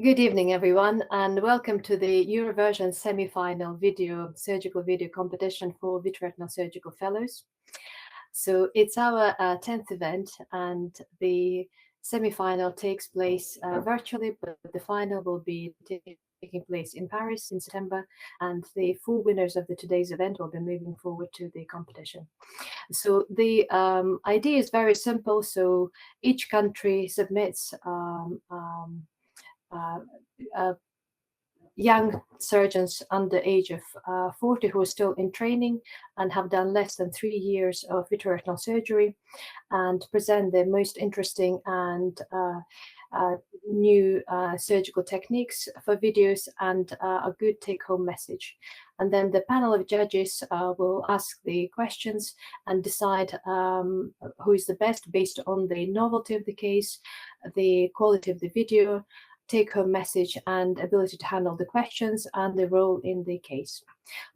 Good evening, everyone, and welcome to the EuroVeRsion semi-final surgical video competition for vitreoretinal surgical fellows. So it's our 10th event, and the semi-final takes place virtually, but the final will be taking place in Paris in September, and the 4 winners of today's event will be moving forward to the competition. So the idea is very simple. So each country submits young surgeons under the age of 40 who are still in training and have done less than 3 years of vitreoretinal surgery, and present the most interesting and new surgical techniques for videos and a good take-home message. And then the panel of judges will ask the questions and decide who is the best based on the novelty of the case, the quality of the video, take-home message, and ability to handle the questions and the role in the case.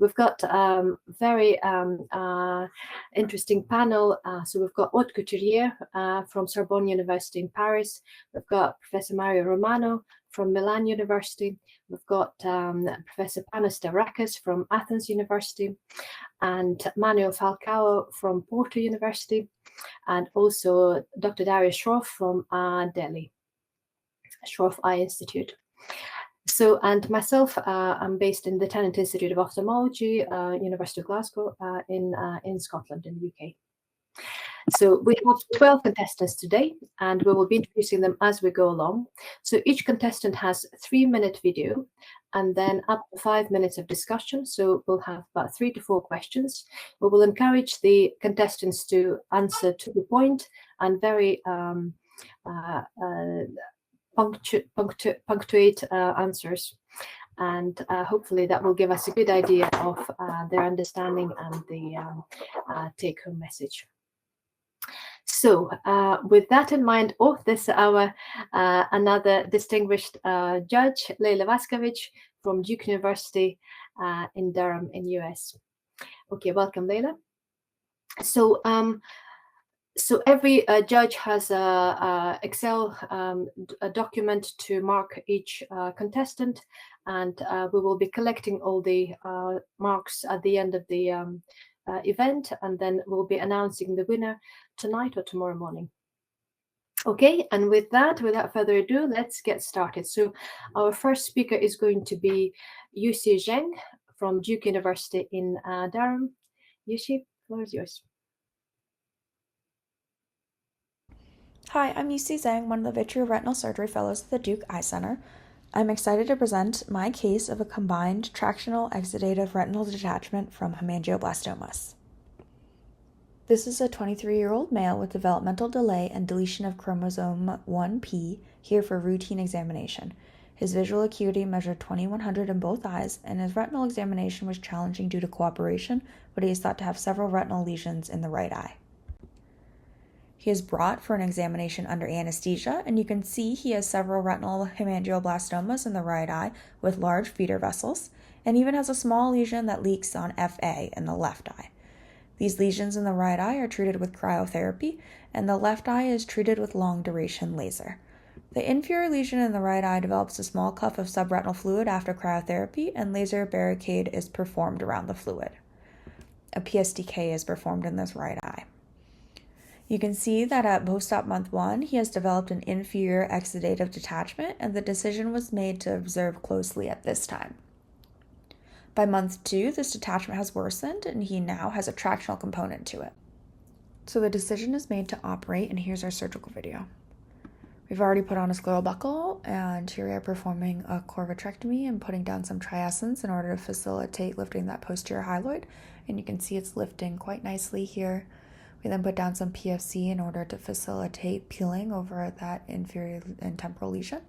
We've got very interesting panel. So we've got Haute Couturier from Sorbonne University in Paris. We've got Professor Mario Romano from Milan University. We've got Professor Panos Stavrakis from Athens University, and Manuel Falcao from Porto University, and also Dr. Darius Shroff from Delhi. Shroff Eye Institute. So, and myself, I'm based in the Tennant Institute of Ophthalmology, University of Glasgow, in Scotland, in the UK. So we have 12 contestants today, and we will be introducing them as we go along. So each contestant has a 3-minute video, and then up to 5 minutes of discussion. So we'll have about 3 to 4 questions. We will encourage the contestants to answer to the point and very punctuate answers, and hopefully that will give us a good idea of their understanding and the take-home message. So with that in mind, this is our another distinguished judge, Leila Vaskovic from Duke University in Durham in US. Okay, welcome, Leila. So so every judge has a Excel document to mark each contestant, and we will be collecting all the marks at the end of the event, and then we'll be announcing the winner tonight or tomorrow morning. Okay, and with that, without further ado, let's get started. So our first speaker is going to be Yuxi Zheng from Duke University in Durham. Yuxi, the floor is yours. Hi, I'm Yuxi Zheng, one of the vitreoretinal surgery fellows at the Duke Eye Center. I'm excited to present my case of a combined tractional exudative retinal detachment from hemangioblastomas. This is a 23-year-old male with developmental delay and deletion of chromosome 1p, here for routine examination. His visual acuity measured 2100 in both eyes, and his retinal examination was challenging due to cooperation, but he is thought to have several retinal lesions in the right eye. He is brought for an examination under anesthesia, and you can see he has several retinal hemangioblastomas in the right eye with large feeder vessels, and even has a small lesion that leaks on FA in the left eye. These lesions in the right eye are treated with cryotherapy, and the left eye is treated with long-duration laser. The inferior lesion in the right eye develops a small cuff of subretinal fluid after cryotherapy, and laser barricade is performed around the fluid. A PSDK is performed in this right eye. You can see that at post-op month 1, he has developed an inferior exudative detachment, and the decision was made to observe closely at this time. By month 2, this detachment has worsened, and he now has a tractional component to it. So the decision is made to operate, and here's our surgical video. We've already put on a scleral buckle, and here we are performing a core vitrectomy and putting down some triescence in order to facilitate lifting that posterior hyaloid, and you can see it's lifting quite nicely here. We then put down some PFC in order to facilitate peeling over that inferior and temporal lesion.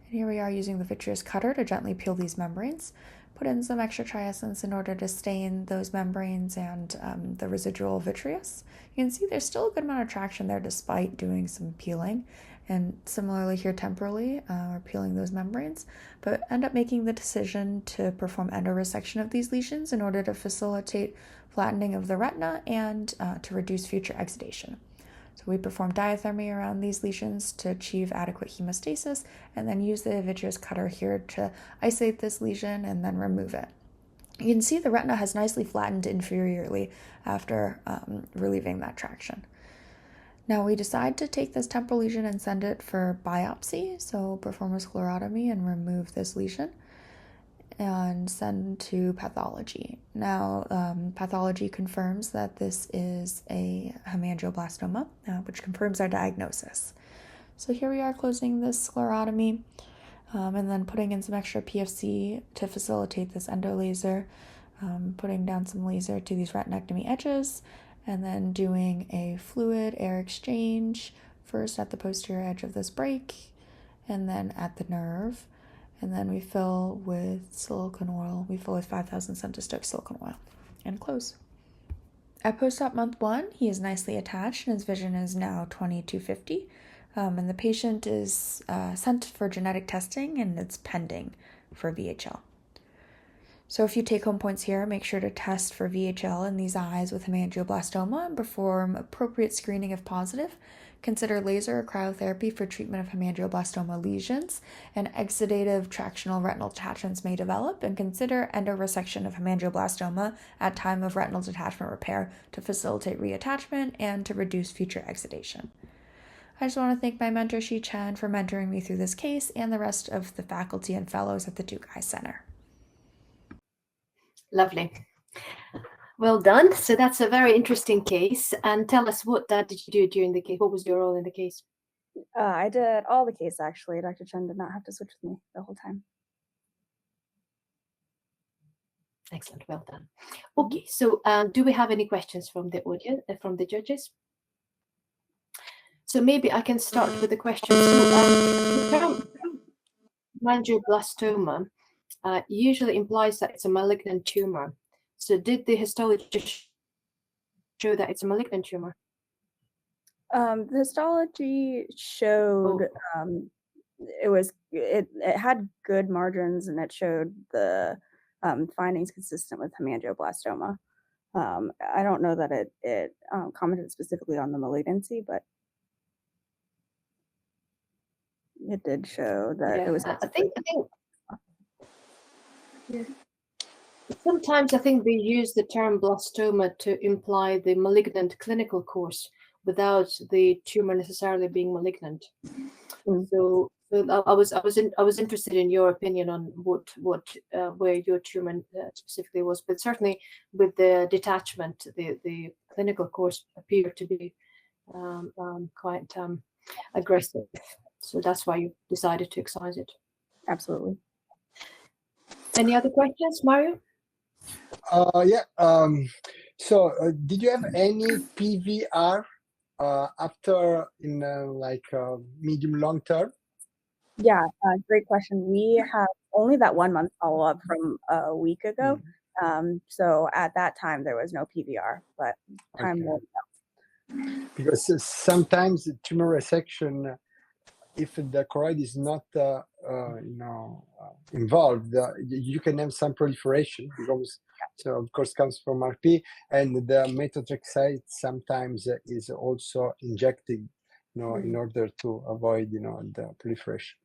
And here we are using the vitreous cutter to gently peel these membranes, put in some extra triescence in order to stain those membranes and the residual vitreous. You can see there's still a good amount of traction there despite doing some peeling. And similarly here temporally, we're peeling those membranes, but end up making the decision to perform endoresection of these lesions in order to facilitate flattening of the retina and to reduce future exudation. So we perform diathermy around these lesions to achieve adequate hemostasis, and then use the vitreous cutter here to isolate this lesion and then remove it. You can see the retina has nicely flattened inferiorly after relieving that traction. Now we decide to take this temporal lesion and send it for biopsy, so perform a sclerotomy and remove this lesion and send to pathology. Now, pathology confirms that this is a hemangioblastoma, which confirms our diagnosis. So here we are closing this sclerotomy and then putting in some extra PFC to facilitate this endolaser, putting down some laser to these retinectomy edges, and then doing a fluid air exchange, first at the posterior edge of this break, and then at the nerve. And then we fill with silicone oil. We fill with 5,000 centistoke silicone oil and close. At post-op month 1, he is nicely attached and his vision is now 20/250. And the patient is sent for genetic testing and it's pending for VHL. So a few take-home points here. Make sure to test for VHL in these eyes with hemangioblastoma and perform appropriate screening if positive. Consider laser or cryotherapy for treatment of hemangioblastoma lesions, and exudative tractional retinal detachments may develop, and consider endoresection of hemangioblastoma at time of retinal detachment repair to facilitate reattachment and to reduce future exudation. I just want to thank my mentor, Shi-Chen, for mentoring me through this case and the rest of the faculty and fellows at the Duke Eye Center. Lovely. Well done. So that's a very interesting case. And tell us, what did you do during the case? What was your role in the case? I did all the case, actually. Dr. Chen did not have to switch with me the whole time. Excellent. Well done. Okay. So do we have any questions from the audience, from the judges? So maybe I can start with the question. So hemangioblastoma usually implies that it's a malignant tumor. So did the histology show that it's a malignant tumor? The histology showed it had good margins, and it showed the findings consistent with hemangioblastoma. I don't know that it commented specifically on the malignancy, but it did show that it was. I think yeah. Sometimes I think they use the term blastoma to imply the malignant clinical course without the tumor necessarily being malignant. So I was interested in your opinion on where your tumor specifically was, but certainly with the detachment, the clinical course appeared to be quite aggressive. So that's why you decided to excise it. Absolutely. Any other questions, Mario? So did you have any PVR after in medium long term? Yeah, great question. We have only that 1 month follow-up from a week ago. So at that time there was no PVR, but time will tell. Because sometimes the tumor resection, if the choroid is not involved, you can have some proliferation, because so of course comes from RP, and the methotrexate sometimes is also injected, in order to avoid the proliferation.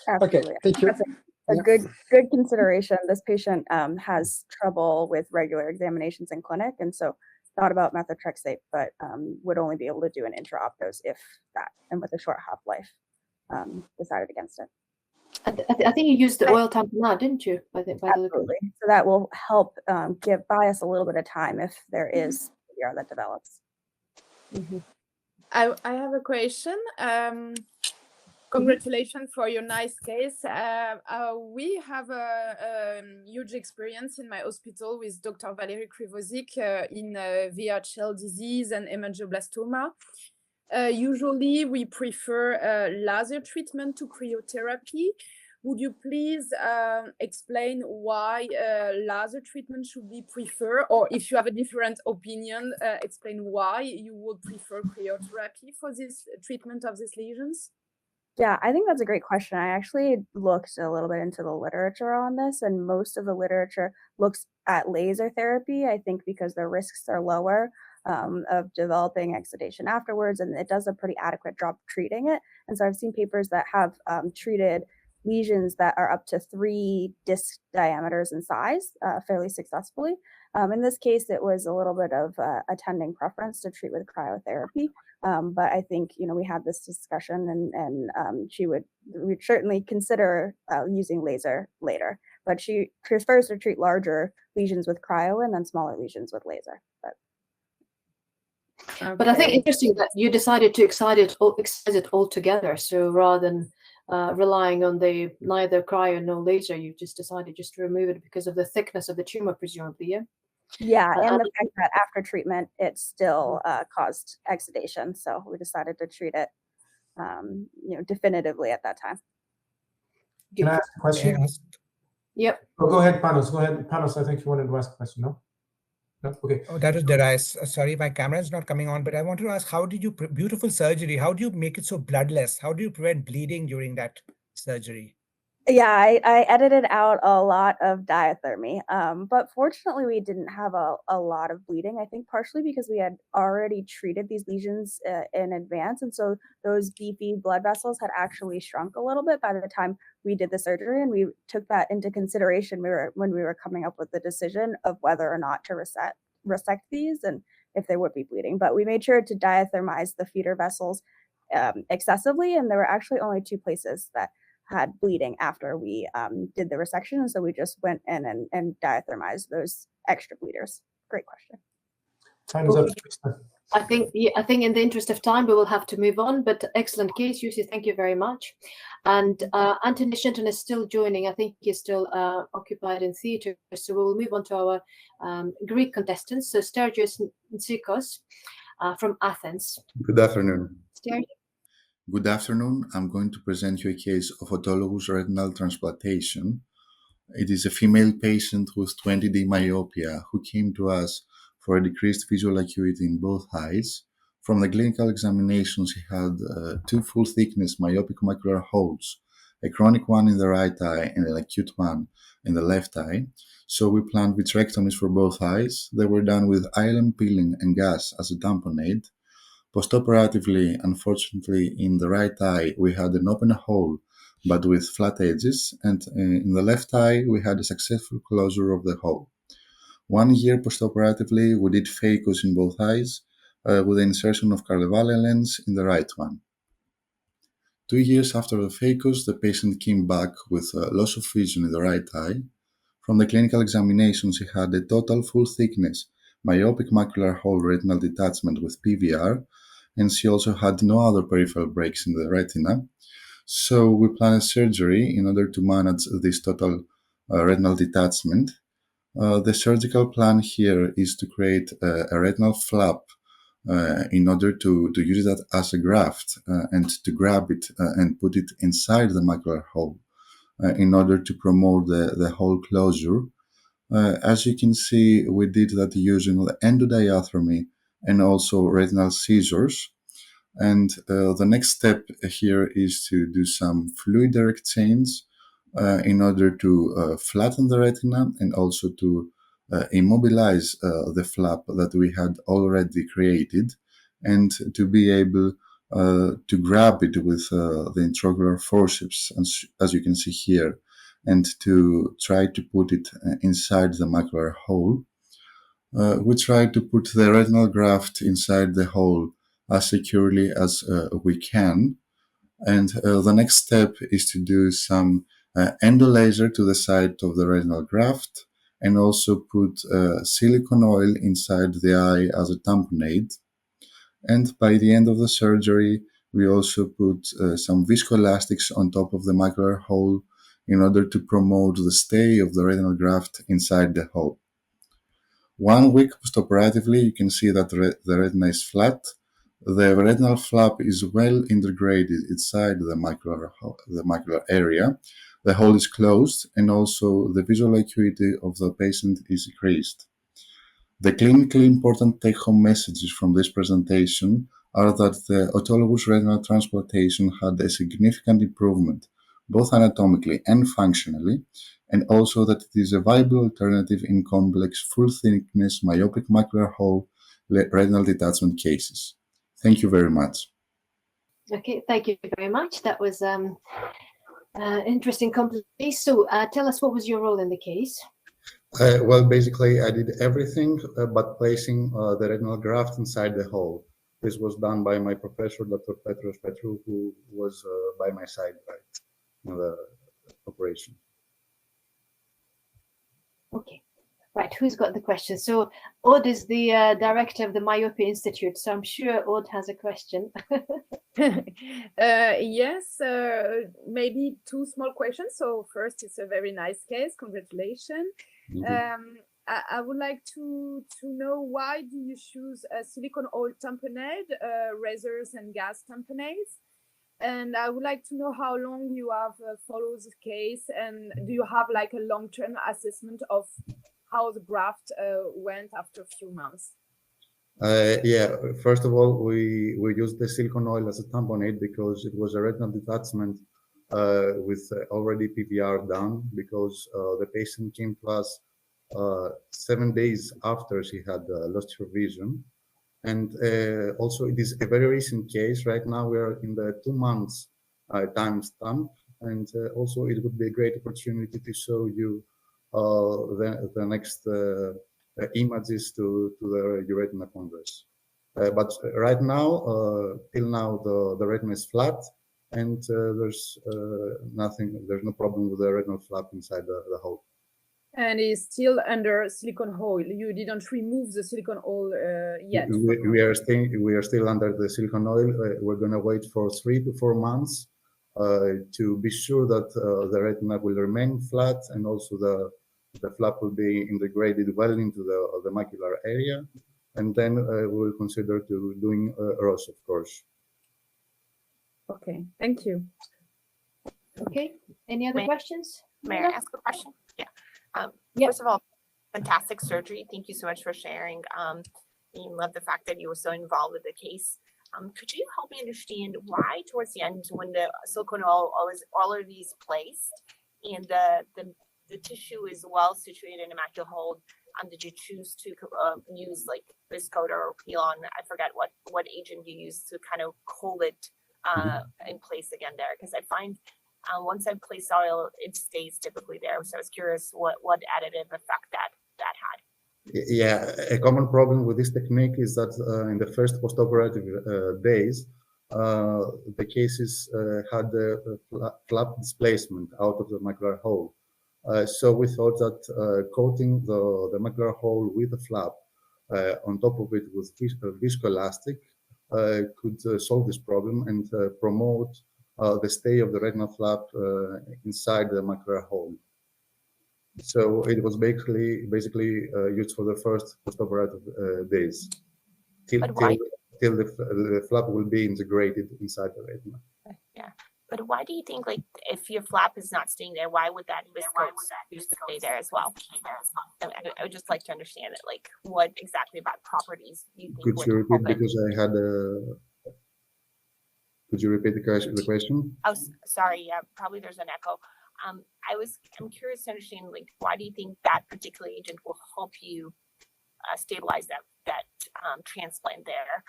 Absolutely. Okay, thank you. That's a good consideration. This patient has trouble with regular examinations in clinic, and so thought about methotrexate, but would only be able to do an intra-op dose if that, and with a short half-life. Decided against it. I think you used the oil tamponade, didn't you? Absolutely. So that will help buy us a little bit of time if there is PVR that develops. I have a question. Congratulations for your nice case. We have a huge experience in my hospital with Dr. Valery Krivozik in VHL disease and hemangioblastoma. Usually we prefer laser treatment to cryotherapy. Would you please explain why laser treatment should be preferred, or if you have a different opinion, explain why you would prefer cryotherapy for this treatment of these lesions? Yeah, I think that's a great question. I actually looked a little bit into the literature on this, and most of the literature looks at laser therapy, I think because the risks are lower. of developing exudation afterwards, and it does a pretty adequate job treating it. And so I've seen papers that have treated lesions that are up to 3 disc diameters in size fairly successfully. In this case, it was a little bit of attending preference to treat with cryotherapy. But I think, we had this discussion and she would certainly consider using laser later, but she prefers to treat larger lesions with cryo and then smaller lesions with laser. But I think interesting that you decided to excise it altogether. So rather than relying on the neither cryo nor laser, you just decided just to remove it because of the thickness of the tumor, presumably, yeah? Yeah, and the fact that after treatment, it still caused exudation. So we decided to treat it, definitively at that time. Can I ask a question? Yep. Oh, go ahead, Panos. Go ahead. Panos, I think you wanted to ask a question, no? No? Okay. Oh, that is Darius. Sorry, my camera is not coming on, but I wanted to ask, how did you, beautiful surgery, how do you make it so bloodless? How do you prevent bleeding during that surgery? Yeah, I edited out a lot of diathermy, but fortunately we didn't have a lot of bleeding. I think partially because we had already treated these lesions in advance, and so those beefy blood vessels had actually shrunk a little bit by the time we did the surgery, and we took that into consideration when we were coming up with the decision of whether or not to resect these and if they would be bleeding. But we made sure to diathermize the feeder vessels excessively, and there were actually only 2 places that had bleeding after we did the resection, and so we just went in and diathermized those extra bleeders. Great question. Time's up. I think in the interest of time, we will have to move on, but excellent case, Yuxi, thank you very much. And Anthony Shinton is still joining. I think he's still occupied in theatre, so we will move on to our Greek contestants. So Stergios Ntikos from Athens. Good afternoon. Stergios. Good afternoon. I'm going to present you a case of autologous retinal transplantation. It is a female patient with 20D myopia who came to us for a decreased visual acuity in both eyes. From the clinical examination, she had 2 full-thickness myopic macular holes, a chronic one in the right eye and an acute one in the left eye. So we planned vitrectomies for both eyes. They were done with ILM peeling and gas as a tamponade. Postoperatively, unfortunately, in the right eye, we had an open hole, but with flat edges, and in the left eye, we had a successful closure of the hole. 1 year postoperatively, we did phaco in both eyes, with the insertion of Carnevale lens in the right one. 2 years after the phaco, the patient came back with loss of vision in the right eye. From the clinical examination, she had a total full-thickness myopic macular hole retinal detachment with PVR, and she also had no other peripheral breaks in the retina. So we planned surgery in order to manage this total retinal detachment. The surgical plan here is to create a retinal flap in order to use that as a graft and to grab it and put it inside the macular hole in order to promote the hole closure. As you can see, we did that using the endodiathermy and also retinal scissors. And the next step here is to do some fluid direct change in order to flatten the retina and also to immobilize the flap that we had already created, and to be able to grab it with the intraocular forceps, as you can see here, and to try to put it inside the macular hole. We try to put the retinal graft inside the hole as securely as we can. And the next step is to do some endolaser to the side of the retinal graft, and also put silicone oil inside the eye as a tamponade. And by the end of the surgery, we also put some viscoelastics on top of the macular hole in order to promote the stay of the retinal graft inside the hole. 1 week postoperatively, you can see that the retina is flat. The retinal flap is well integrated inside the macular area. The hole is closed, and also the visual acuity of the patient is increased. The clinically important take-home messages from this presentation are that the autologous retinal transplantation had a significant improvement, both anatomically and functionally, and also that it is a viable alternative in complex full-thickness myopic macular hole retinal detachment cases. Thank you very much. Okay, thank you very much. That was interesting, complex. So tell us, what was your role in the case? Well, basically, I did everything but placing the retinal graft inside the hole. This was done by my professor, Dr. Petru, who was by my side in the operation. Okay, right. Who's got the question? So Odd is the director of the Myopia Institute, so I'm sure Odd has a question. Yes, maybe two small questions. So first, it's a very nice case. Congratulations. I would like to know, why do you choose a silicone oil tamponade, razors and gas tamponades? And I would like to know how long you have followed the case, and do you have like a long-term assessment of how the graft went after a few months? Yeah, first of all, we used the silicone oil as a tamponade because it was a retinal detachment with already PVR done, because the patient came to us 7 days after she had lost her vision. And also, it is a very recent case. Right now, we are in the 2 months time stamp. And also, it would be a great opportunity to show you the next images to the EURETINA Congress. But right now, till now, the retina is flat, and there's no problem with the retinal flap inside the hole. And it's still under silicone oil. You didn't remove the silicone oil yet. We are still under the silicone oil. We're going to wait for 3 to 4 months to be sure that the retina will remain flat, and also the flap will be integrated well into the macular area, and then we will consider doing ROS, of course. Okay, thank you. Okay, any other questions? May I ask a question? Yeah. First of all, fantastic surgery. Thank you so much for sharing. I love the fact that you were so involved with the case. Could you help me understand why towards the end, when the silicone oil was already placed and the tissue is well situated in a macular hole, did you choose to use like Viscoat or Peel-On? I forget what agent you used to kind of hold it in place again there, because I find once I place oil, it stays typically there. So I was curious what additive effect that had. Yeah, a common problem with this technique is that in the first postoperative days, the cases had flap displacement out of the macular hole. So we thought that coating the macular hole with the flap on top of it with viscoelastic could solve this problem and promote the stay of the retinal flap inside the macular hole. So it was basically used for the first postoperative days till the flap will be integrated inside the retina. Yeah, but why do you think, like, if your flap is not staying there, why would that viscoat used to stay there as well? I would just like to understand it. Like, what exactly about properties do you think? Could you repeat, because I had a? Could you repeat the question? Oh, sorry. Yeah, probably there's an echo. I'm curious to understand, like, why do you think that particular agent will help you stabilize that transplant there?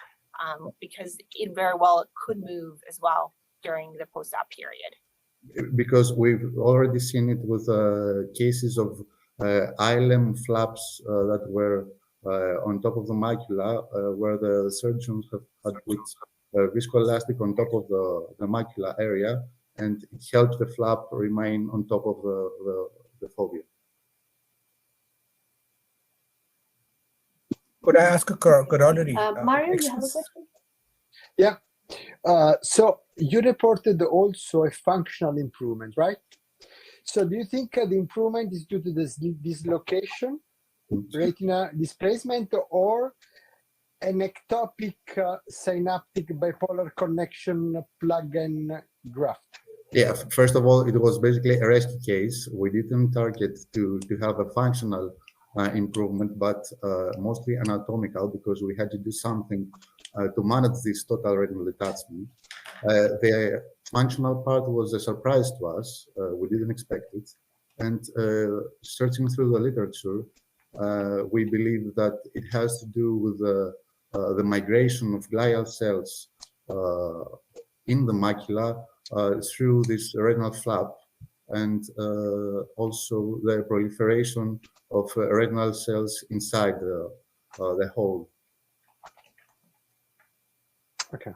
Because it very well could move as well during the post-op period. Because we've already seen it with cases of ILM flaps that were on top of the macula, where the surgeons have had put viscoelastic on top of the macula area, and it helps the flap remain on top of the fovea. Could I ask a corollary? Mario, you have a question? Yeah. So you reported also a functional improvement, right? So do you think the improvement is due to this dislocation, retina displacement, or an ectopic synaptic bipolar connection plug and graft? Yeah, first of all, it was basically a rescue case. We didn't target to have a functional improvement, but mostly anatomical, because we had to do something to manage this total retinal detachment. The functional part was a surprise to us. We didn't expect it. And searching through the literature, we believe that it has to do with the migration of glial cells in the macula through this retinal flap, and also the proliferation of retinal cells inside the hole. Okay.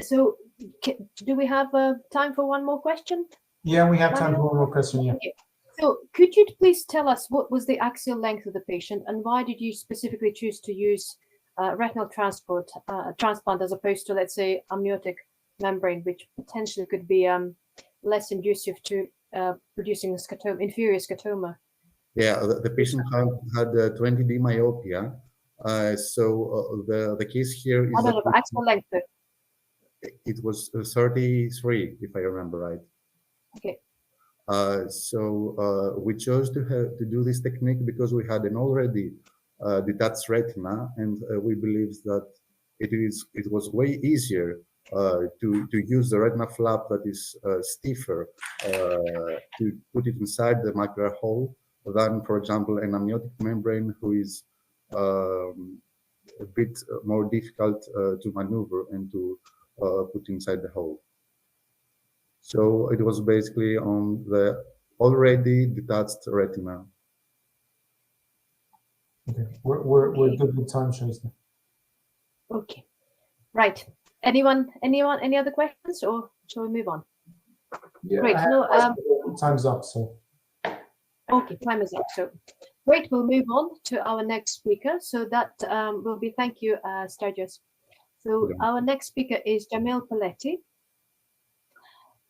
So do we have time for one more question? Yeah, we have time for one more question. Yeah. Okay. So could you please tell us what was the axial length of the patient, and why did you specifically choose to use retinal transplant as opposed to, let's say, amniotic membrane, which potentially could be less inducive to producing scotoma, inferior scotoma? Yeah, the patient had 20D myopia. So the case here is that axial length. It was 33, if I remember right. Okay. So we chose to do this technique because we had an already detached retina, and we believed that it was way easier to use the retina flap that is stiffer to put it inside the macular hole than, for example, an amniotic membrane, who is a bit more difficult to maneuver and to put inside the hole. So it was basically on the already detached retina. Okay, we're good with time, Shohista. Okay, right. Anyone? Any other questions, or shall we move on? Yeah, great. No, time's up. So. Okay, time is up. So great. We'll move on to our next speaker. So that will be, thank you, Stergios. So our next speaker is Jamil Poletti.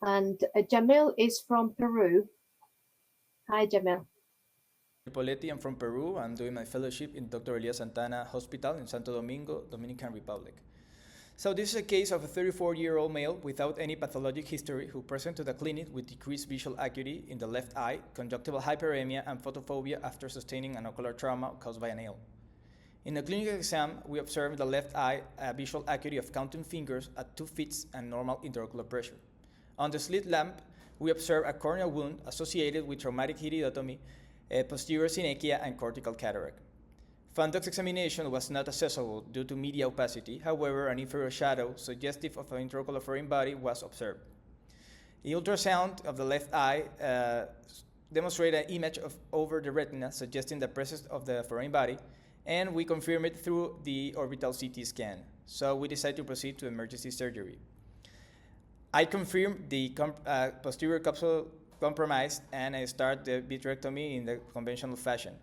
And Jamil is from Peru. Hi, Jamil. Poletti, I'm from Peru. I'm doing my fellowship in Dr. Elias Santana Hospital in Santo Domingo, Dominican Republic. So this is a case of a 34-year-old male without any pathologic history who presented to the clinic with decreased visual acuity in the left eye, conjunctival hyperemia, and photophobia after sustaining an ocular trauma caused by a nail. In the clinical exam, we observed the left eye a visual acuity of counting fingers at 2 feet and normal intraocular pressure. On the slit lamp, we observed a corneal wound associated with traumatic iridotomy, posterior synechia, and cortical cataract. Fundus examination was not accessible due to media opacity. However, an inferior shadow suggestive of an intraocular foreign body was observed. The ultrasound of the left eye demonstrated an image over the retina suggesting the presence of the foreign body, and we confirmed it through the orbital CT scan. So we decided to proceed to emergency surgery. I confirmed the posterior capsule compromised, and I start the vitrectomy in the conventional fashion.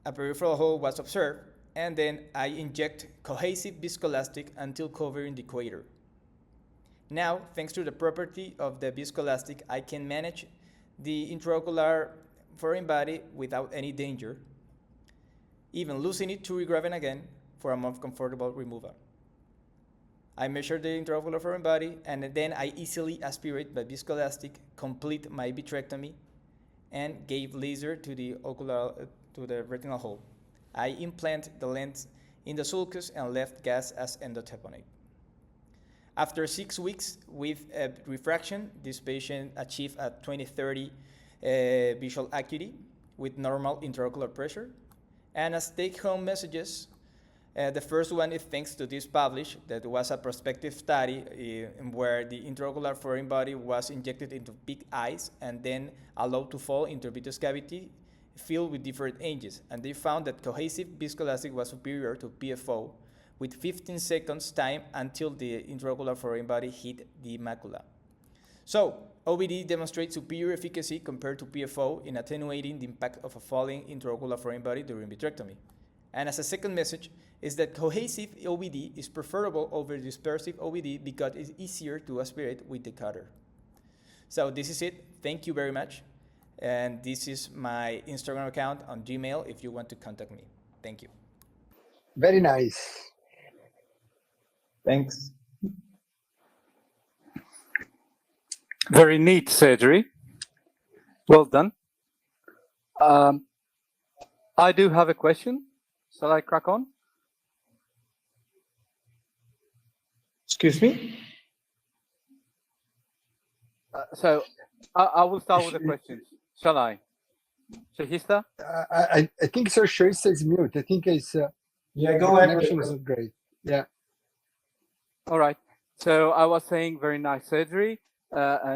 A peripheral hole was observed, and then I inject cohesive viscoelastic until covering the equator. Now, thanks to the property of the viscoelastic, I can manage the intraocular foreign body without any danger, even losing it to regraven again for a more comfortable removal. I measure the intraocular foreign body, and then I easily aspirate by viscoelastic, complete my vitrectomy, and gave laser to the retinal hole. I implant the lens in the sulcus and left gas as endotaponate. After 6 weeks with refraction, this patient achieved a 20/30 visual acuity with normal intraocular pressure. And as take-home messages, the first one is thanks to this published, that was a prospective study where the intraocular foreign body was injected into big eyes and then allowed to fall into vitreous cavity filled with different ages. And they found that cohesive viscoelastic was superior to PFO with 15 seconds time until the intraocular foreign body hit the macula. So OVD demonstrates superior efficacy compared to PFO in attenuating the impact of a falling intraocular foreign body during vitrectomy. And as a second message is that cohesive OVD is preferable over dispersive OVD because it's easier to aspirate with the cutter. So this is it. Thank you very much. And this is my Instagram account on Gmail if you want to contact me. Thank you. Very nice. Thanks. Very neat surgery. Well done. I do have a question. Shall I crack on? Excuse me? So I will start with the questions. Shall I? Shohista? I think Sir Shohista is mute. I think Yeah, The go ahead. connection is great. Yeah. All right. So I was saying very nice surgery,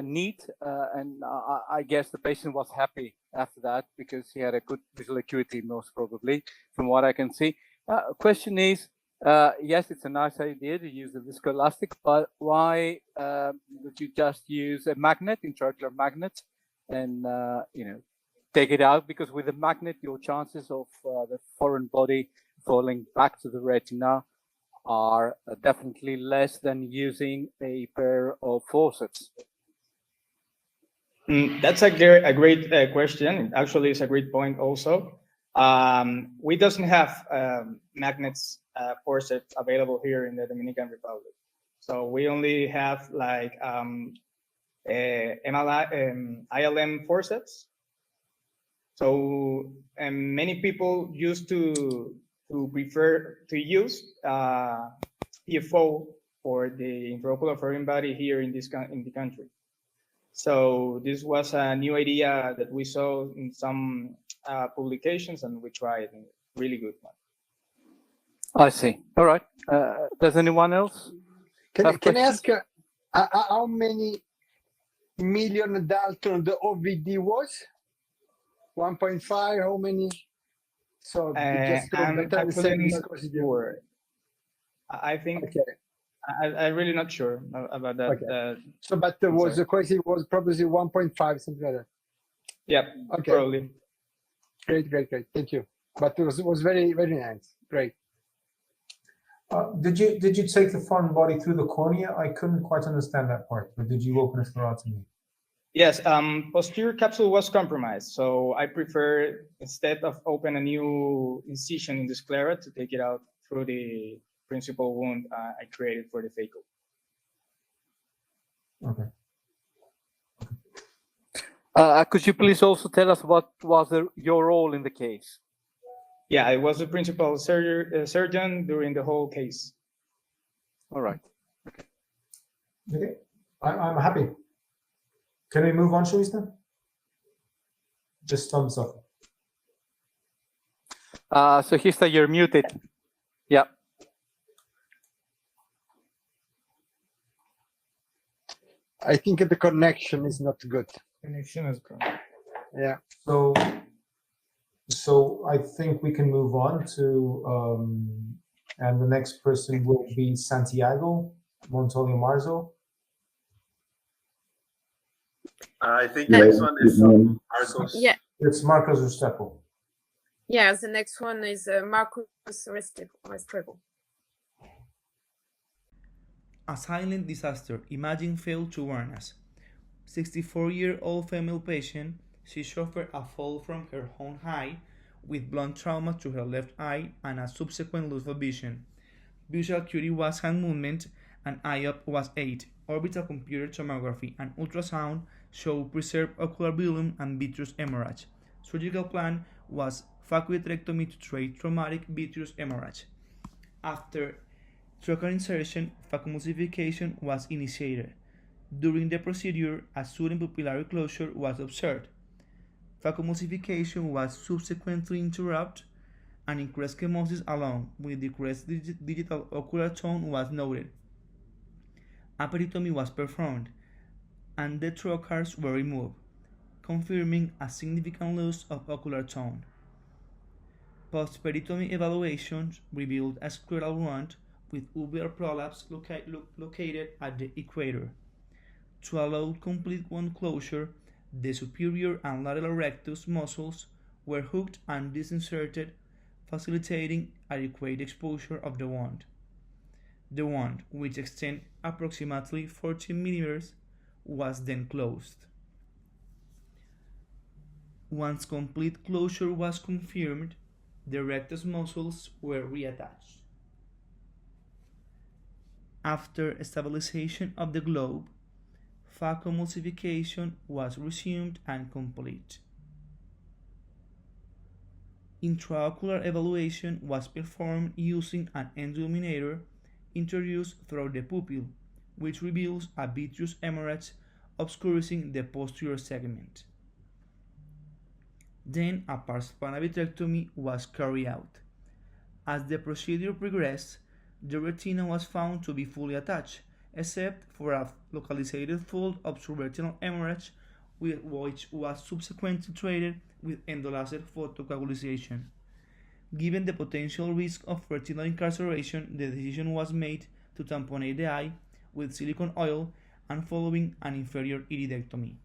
neat, and I guess the patient was happy after that because he had a good visual acuity, most probably, from what I can see. Question is, yes, it's a nice idea to use the viscoelastic, but why would you just use a magnet, intraocular magnet, and take it out? Because with a magnet, your chances of the foreign body falling back to the retina are definitely less than using a pair of faucets. That's a great question. Actually, it's a great point also. We doesn't have magnets forceps available here in the Dominican Republic. So we only have like ILM forceps. So many people used to prefer to use PFO for the intraocular foreign body here in the country. So this was a new idea that we saw in some publications, and we tried. And really good one. I see. All right. Does anyone else? Can I ask how many million Dalton the OVD was? 1.5. How many? So just to better understand this procedure. I think. Okay. I'm really not sure about that. Okay. So, but there was the question was probably 1.5, something like that. Yeah. Okay. Probably. Great. Thank you. But it was very, very nice. Great. Did you take the foreign body through the cornea? I couldn't quite understand that part. Or did you open a sclerotomy? Yes. Posterior capsule was compromised, so I prefer, instead of open a new incision in the sclera, to take it out through the principal wound I created for the phaco. Okay. Could you please also tell us what was your role in the case? Yeah, I was the principal surgeon during the whole case. All right. Okay. I'm happy. Can we move on, Shohista? Just thumbs up. Shohista, you're muted. Yeah. I think the connection is not good. Connection is good. Yeah. So I think we can move on to, and the next person will be Santiago, Montolío-Marzo. I think the next one is Marcos. Yeah. It's Marcos Restrepo. Yeah, the next one is Marcos Restrepo. A silent disaster. Imagine failed to warn us. 64-year-old female patient. She suffered a fall from her own height with blunt trauma to her left eye and a subsequent loss of vision. Visual acuity was hand movement and IOP was 8. Orbital computer tomography and ultrasound showed preserved ocular volume and vitreous hemorrhage. Surgical plan was phacoidectomy to treat traumatic vitreous hemorrhage. After trocar insertion, phacoemulsification was initiated. During the procedure, a sudden pupillary closure was observed. Phacoemulsification was subsequently interrupted, and increased chemosis along with decreased digital ocular tone was noted. A peritomy was performed, and the trocars were removed, confirming a significant loss of ocular tone. Post-peritomy evaluations revealed a scleral wound with uveal prolapse located at the equator. To allow complete wound closure, the superior and lateral rectus muscles were hooked and disinserted, facilitating adequate exposure of the wound. The wound, which extended approximately 14 mm, was then closed. Once complete closure was confirmed, the rectus muscles were reattached. After stabilization of the globe, phacoemulsification was resumed and complete. Intraocular evaluation was performed using an endoluminator introduced through the pupil, which reveals a vitreous hemorrhage obscuring the posterior segment. Then a partial vitrectomy was carried out. As the procedure progressed, the retina was found to be fully attached, except for a localized fold of subretinal hemorrhage, which was subsequently treated with endolaser photocoagulation. Given the potential risk of retinal incarceration, the decision was made to tamponate the eye with silicone oil and following an inferior iridectomy.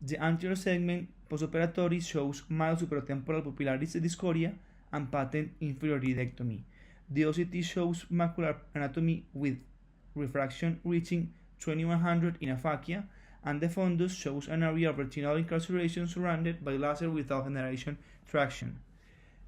The anterior segment postoperatory shows mild supratemporal pupillaris dyschorhea and patent inferior iridectomy. The OCT shows macular anatomy with refraction reaching 2100 in aphakia, and the fundus shows an area of retinal incarceration surrounded by laser without generation traction.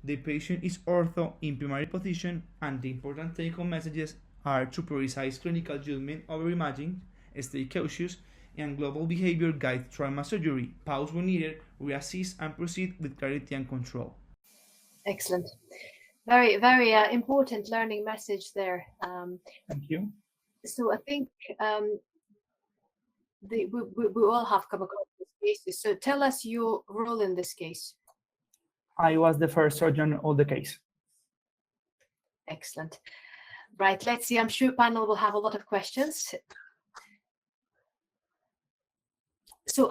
The patient is ortho in primary position, and the important take-home messages are to prioritize clinical judgment over imaging, stay cautious, and global behavior guide trauma surgery, pause when needed, reassist, and proceed with clarity and control. Excellent. Very, very important learning message there. Thank you. So I think we all have come across these cases. So tell us your role in this case. I was the first surgeon on the case. Excellent. Right, let's see. I'm sure panel will have a lot of questions. So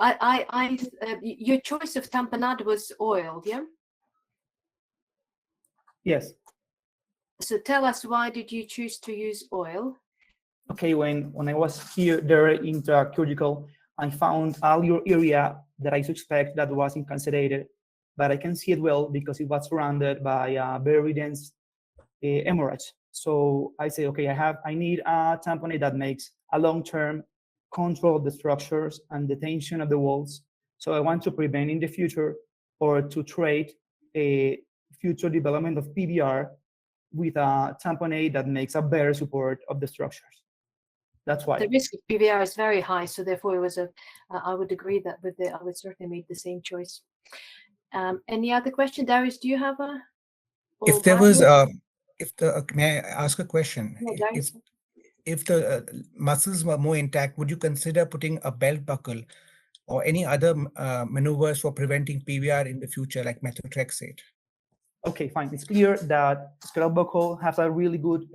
your choice of tamponade was oil, yeah? Yes. So tell us, why did you choose to use oil? Okay, when I was there in the surgical, I found a little area that I suspect that was incarcerated, but I can see it well because it was surrounded by a very dense hemorrhage. So I say, okay, I need a tamponade that makes a long-term control of the structures and the tension of the walls. So I want to prevent in the future or to treat a future development of PVR with a tamponade that makes a better support of the structures. That's why. The risk of PVR is very high, so therefore it was I would agree that I would certainly make the same choice. Any other question, Darius? Do you have a? If there was, may I ask a question? No, if the muscles were more intact, would you consider putting a belt buckle or any other maneuvers for preventing PVR in the future, like methotrexate? Okay, fine. It's clear that scalp buckle has a really good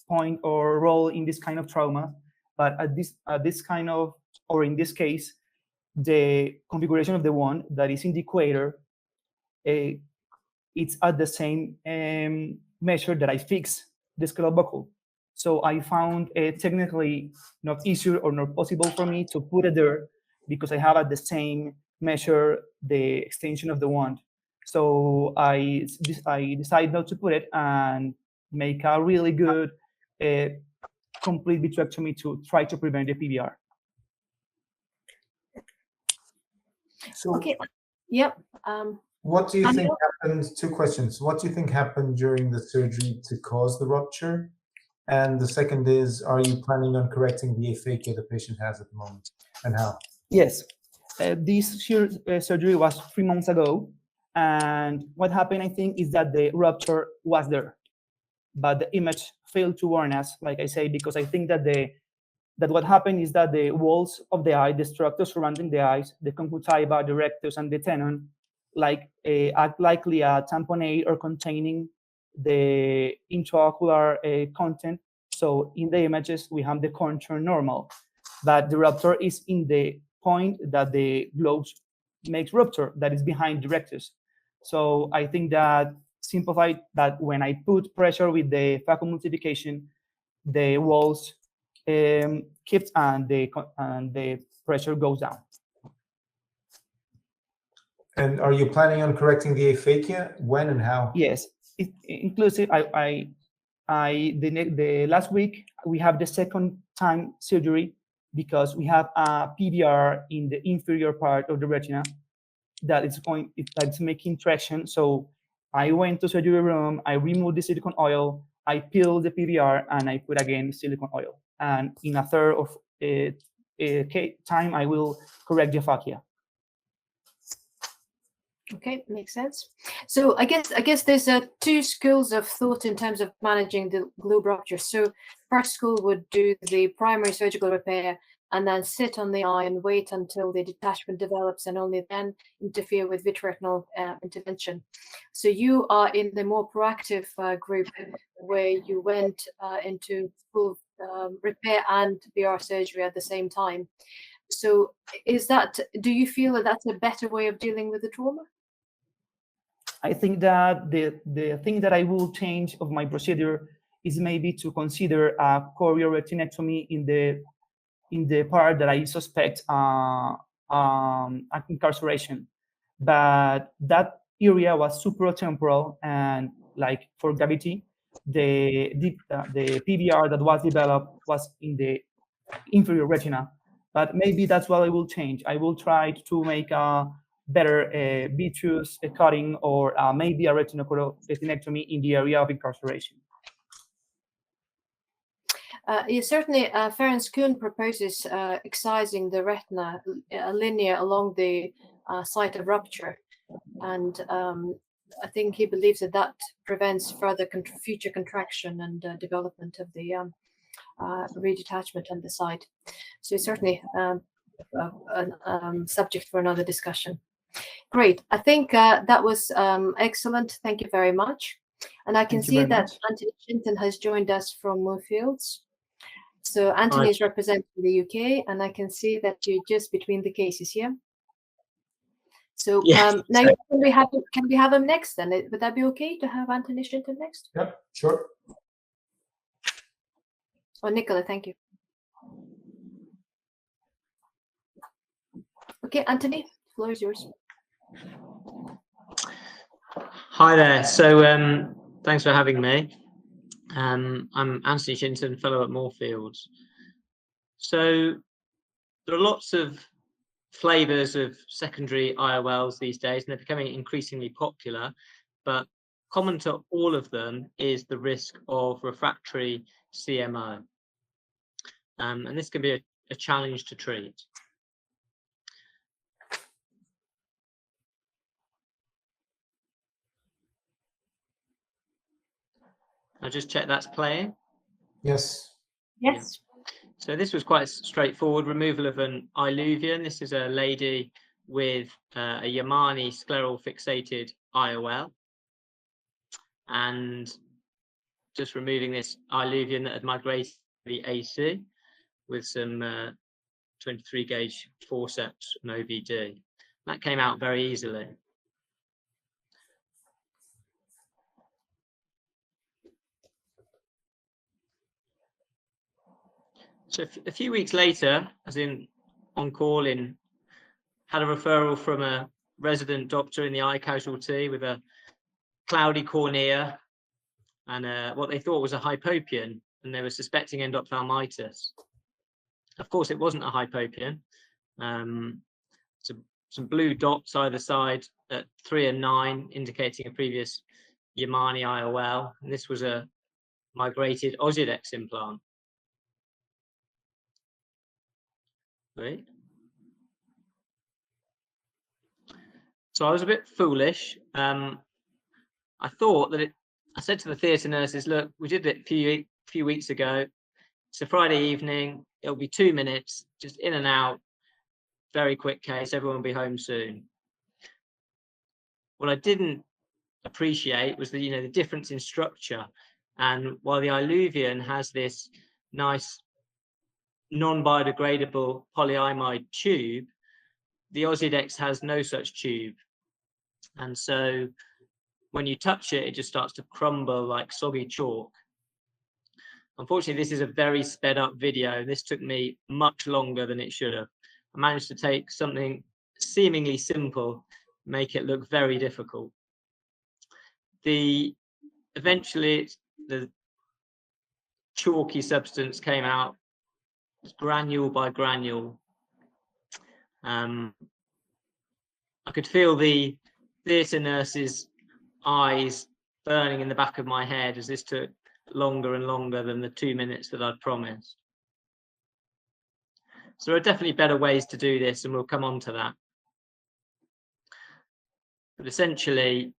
point or role in this kind of trauma, but in this case, the configuration of the one that is in the equator, it's at the same measure that I fix the scalp buckle. So I found it technically not easier or not possible for me to put it there because I have at the same measure the extension of the wand. So I decided not to put it and make a really good complete vitrectomy to try to prevent the PVR. So, okay. Yep. What do you think happened? 2 questions. What do you think happened during the surgery to cause the rupture? And the second is, are you planning on correcting the aphakia the patient has at the moment, and how? Yes. This surgery was 3 months ago. And what happened, I think, is that the rupture was there, but the image failed to warn us, like I say, because I think that what happened is that the walls of the eye, the structures surrounding the eyes, the conjunctiva, the rectus, and the tenon, act likely a tamponade or containing the intraocular content. So in the images, we have the contour normal, but the rupture is in the point that the globes makes rupture, that is behind the rectus. So I think that simplified that when I put pressure with the vacuum multiplication, the walls kept and the pressure goes down. And are you planning on correcting the aphakia? When and how? Yes, inclusive. The last week we have the second time surgery because we have a PVR in the inferior part of the retina that's making traction. So I went to surgery room, I removed the silicone oil, I peeled the PVR, and I put again silicone oil. And in a third of time, I will correct the aphakia. Okay, makes sense. So I guess there's 2 schools of thought in terms of managing the globe rupture. So first school would do the primary surgical repair and then sit on the eye and wait until the detachment develops and only then interfere with vitreoretinal intervention. So you are in the more proactive group where you went into full repair and VR surgery at the same time. So do you feel that that's a better way of dealing with the trauma? I think that the thing that I will change of my procedure is maybe to consider a chorioretinectomy in the part that I suspect incarceration. But that area was supratemporal, and like for gravity, the PVR that was developed was in the inferior retina. But maybe that's what I will change. I will try to make a better vitreous cutting, or maybe a retinochoroidectomy in the area of incarceration. Certainly, Ferenc Kuhn proposes excising the retina linear along the site of rupture, and I think he believes that that prevents further future contraction and development of the redetachment on the site. So certainly subject for another discussion. Great. I think that was excellent. Thank you very much. And I can see that Anthony Shinton has joined us from Moorfields. So Anthony is representing the UK, and I can see that you're just between the cases here. So now can we have him next then? Would that be okay to have Anthony Shinton next? Yeah, sure. Oh, Nicola, thank you. Okay, Anthony, the floor is yours. Hi there. So thanks for having me. I'm Anthony Shinton, fellow at Moorfields. So there are lots of flavors of secondary IOLs these days, and they're becoming increasingly popular, but common to all of them is the risk of refractory CMO. And this can be a challenge to treat. I'll just check that's playing. Yes. Yes. So this was quite straightforward, removal of an ILUVIAN. This is a lady with a Yamane scleral fixated IOL. And just removing this ILUVIAN that had migrated to the AC with some 23 gauge forceps and OVD. That came out very easily. So a few weeks later, as in on call in, had a referral from a resident doctor in the eye casualty with a cloudy cornea and what they thought was a hypopion, and they were suspecting endophthalmitis. Of course, it wasn't a hypopion. So some blue dots either side at 3 and 9, indicating a previous Yamane IOL. And this was a migrated Osidex implant. Right. So I was a bit foolish. I thought that I said to the theatre nurses, look, we did it a few weeks ago. It's a Friday evening. It'll be 2 minutes, just in and out. Very quick case. Everyone will be home soon. What I didn't appreciate was the difference in structure. And while the ILUVIAN has this nice non-biodegradable polyimide tube, the Osidex has no such tube. And so when you touch it, it just starts to crumble like soggy chalk. Unfortunately, this is a very sped up video. This took me much longer than it should have. I managed to take something seemingly simple, make it look very difficult. Eventually the chalky substance came out granule by granule. I could feel the theatre nurse's eyes burning in the back of my head as this took longer and longer than the 2 minutes that I'd promised. So there are definitely better ways to do this, and we'll come on to that. But essentially,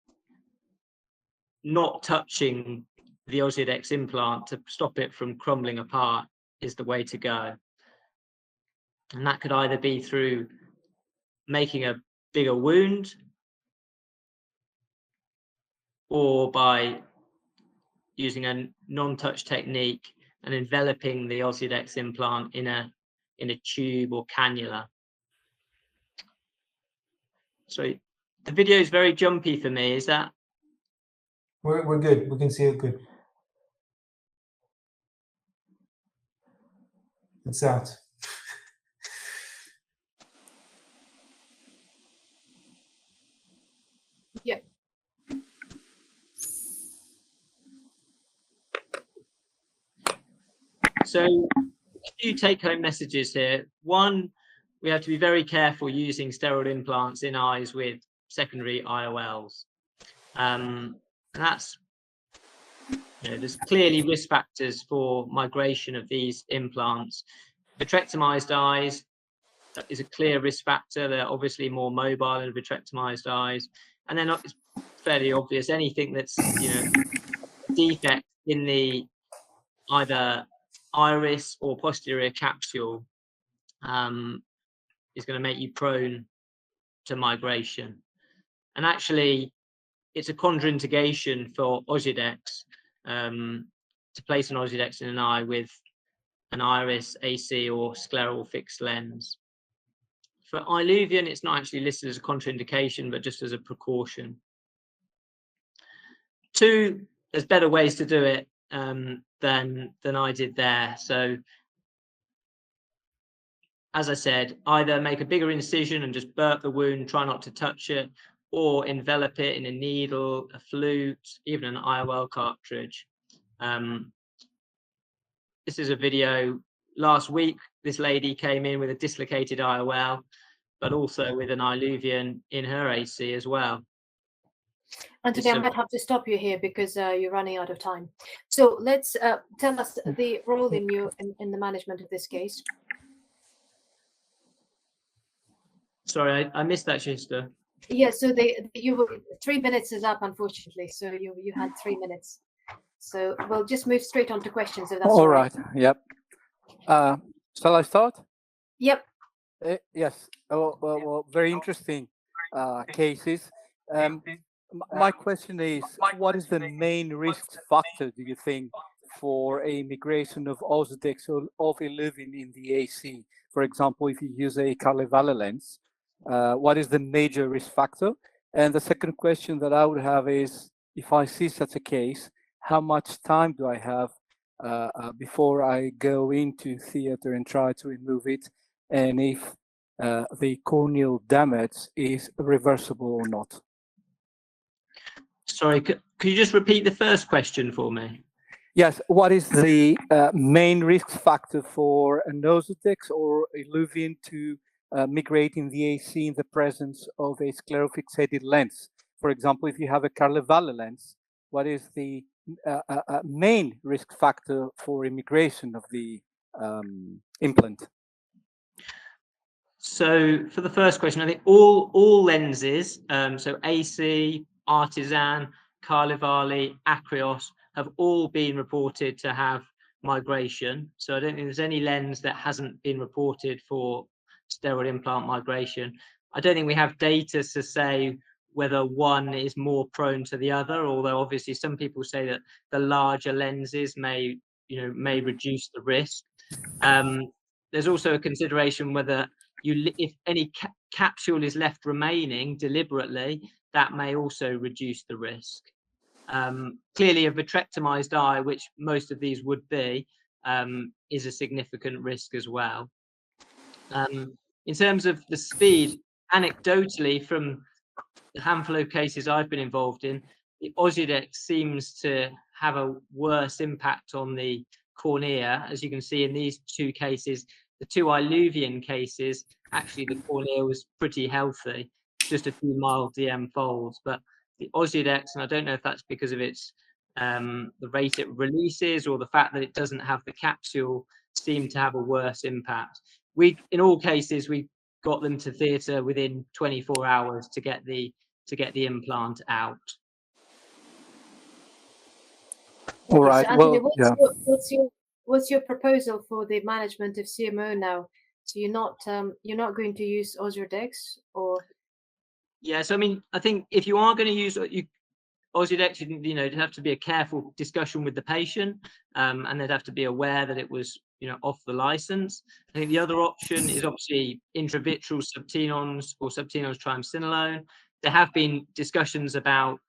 not touching the Osidex implant to stop it from crumbling apart is the way to go. And that could either be through making a bigger wound or by using a non-touch technique and enveloping the Osidex implant in a tube or cannula. So the video is very jumpy for me. Is that? We're good. We can see it good. It's out. Yeah. So a few take-home messages here. One, we have to be very careful using steroid implants in eyes with secondary IOLs. That's, there's clearly risk factors for migration of these implants. Vitrectomized eyes is a clear risk factor. They're obviously more mobile in vitrectomized eyes. And then it's fairly obvious, anything that's, defect in the either iris or posterior capsule is going to make you prone to migration. And actually, it's a contraindication for Osidex to place an Osidex in an eye with an iris, AC, or scleral fixed lens. For ILUVIEN, it's not actually listed as a contraindication, but just as a precaution. Two, there's better ways to do it than I did there. So, as I said, either make a bigger incision and just burp the wound, try not to touch it, or envelop it in a needle, a flute, even an IOL cartridge. This is a video last week. This lady came in with a dislocated IOL, but also with an ILUVIEN in her AC as well. Anthony, I might have to stop you here because you're running out of time. So let's tell us the role in the management of this case. Sorry, I missed that, Shohista. Yeah, so 3 minutes is up, unfortunately. So you had 3 minutes. So we'll just move straight on to questions if that's all right. Yep. Shall I start? Yep. Yes. Well, very interesting cases. My question is, what is the main risk factor, do you think, for a migration of Osidex or of ILUVIEN in the AC? For example, if you use a Carlevale lens, what is the major risk factor? And the second question that I would have is, if I see such a case, how much time do I have before I go into theater and try to remove it? And if the corneal damage is reversible or not? Sorry, could you just repeat the first question for me? Yes, what is the main risk factor for an Osidex or ILUVIEN to migrate in the AC in the presence of a sclerofixated lens? For example, if you have a Carlevale lens, what is the main risk factor for immigration of the implant? So for the first question, I think all lenses, so AC, Artisan, Carlevale, Acryos, have all been reported to have migration. So I don't think there's any lens that hasn't been reported for steroid implant migration. I don't think we have data to say whether one is more prone to the other, although obviously some people say that the larger lenses may reduce the risk. There's also a consideration whether if any capsule is left remaining deliberately, that may also reduce the risk. Clearly, a vitrectomized eye, which most of these would be, is a significant risk as well. In terms of the speed, anecdotally, from the handful of cases I've been involved in, the Osidex seems to have a worse impact on the cornea. As you can see in these two cases, the two ILUVIEN cases, actually the cornea was pretty healthy, just a few mild DM folds. But the Osidex, and I don't know if that's because of its the rate it releases or the fact that it doesn't have the capsule, seemed to have a worse impact. In all cases, we got them to theatre within 24 hours to get the implant out. All right. So Anthony, well, what's your proposal for the management of CMO now? So you're not going to use Ozurdex, or? Yeah, so I mean, I think if you are going to use Ozurdex, it'd have to be a careful discussion with the patient, and they'd have to be aware that it was, off the license. I think the other option is obviously intravitreal subtenons or subtenos triamcinolone. There have been discussions about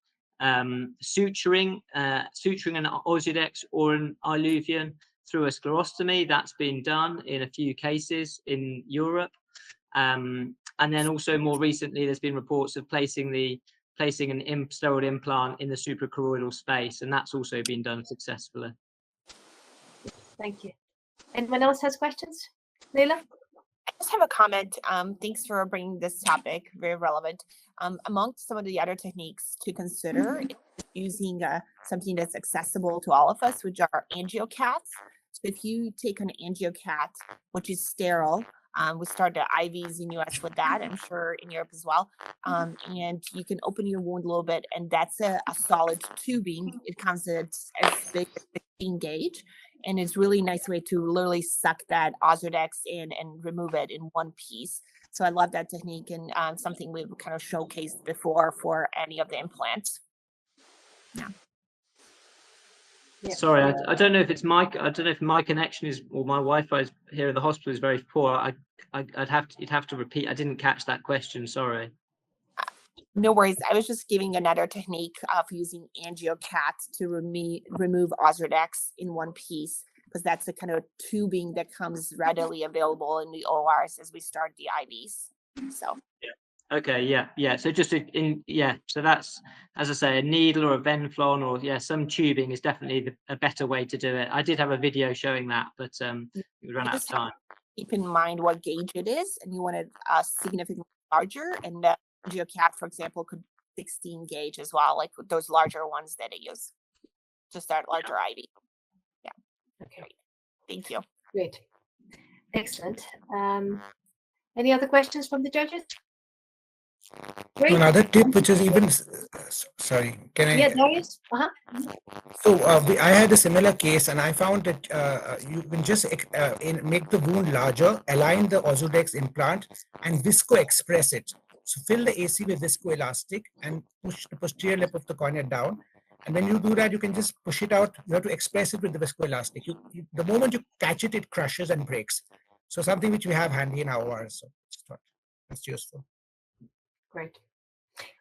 suturing an Ozurdex or an Iluvien through a sclerostomy. That's been done in a few cases in Europe. And then also more recently, there's been reports of placing an steroid implant in the suprachoroidal space, and that's also been done successfully. Thank you. Anyone else has questions? Leila? I just have a comment. Thanks for bringing this topic, very relevant. Amongst some of the other techniques to consider, using something that's accessible to all of us, which are angiocats. So if you take an angiocat, which is sterile, we started IVs in US with that, I'm sure in Europe as well. And you can open your wound a little bit, and that's a solid tubing. It comes as big as 16 gauge. And it's really nice way to literally suck that Ozurdex in and remove it in one piece. So I love that technique, and something we've kind of showcased before for any of the implants. Yeah. Sorry, I don't know if it's I don't know if my connection is, or my Wi-Fi is here at the hospital is very poor. You'd have to repeat. I didn't catch that question. Sorry. No worries. I was just giving another technique of using angiocat to remove Ozurdex in one piece, because that's the kind of tubing that comes readily available in the ORs as we start the IVs. So. Yeah. Okay. Yeah. So so that's, as I say, a needle or a Venflon or some tubing is definitely a better way to do it. I did have a video showing that, but we ran out of time. Keep in mind what gauge it is, and you want it significantly larger, and angiocat, for example, could be 16 gauge as well, like those larger ones that I use to start larger IV. Yeah. Okay. Great. Thank you. Great. Excellent. Any other questions from the judges? Great. Another tip, which is even, sorry, can I? Yeah, Darius. So I had a similar case, and I found that you can just make the wound larger, align the Ozurdex implant, and visco express it. So fill the AC with viscoelastic and push the posterior lip of the cornea down. And when you do that, you can just push it out. You have to express it with the viscoelastic. The moment you catch it, it crushes and breaks. So something which we have handy in our ORs. So that's useful. Great.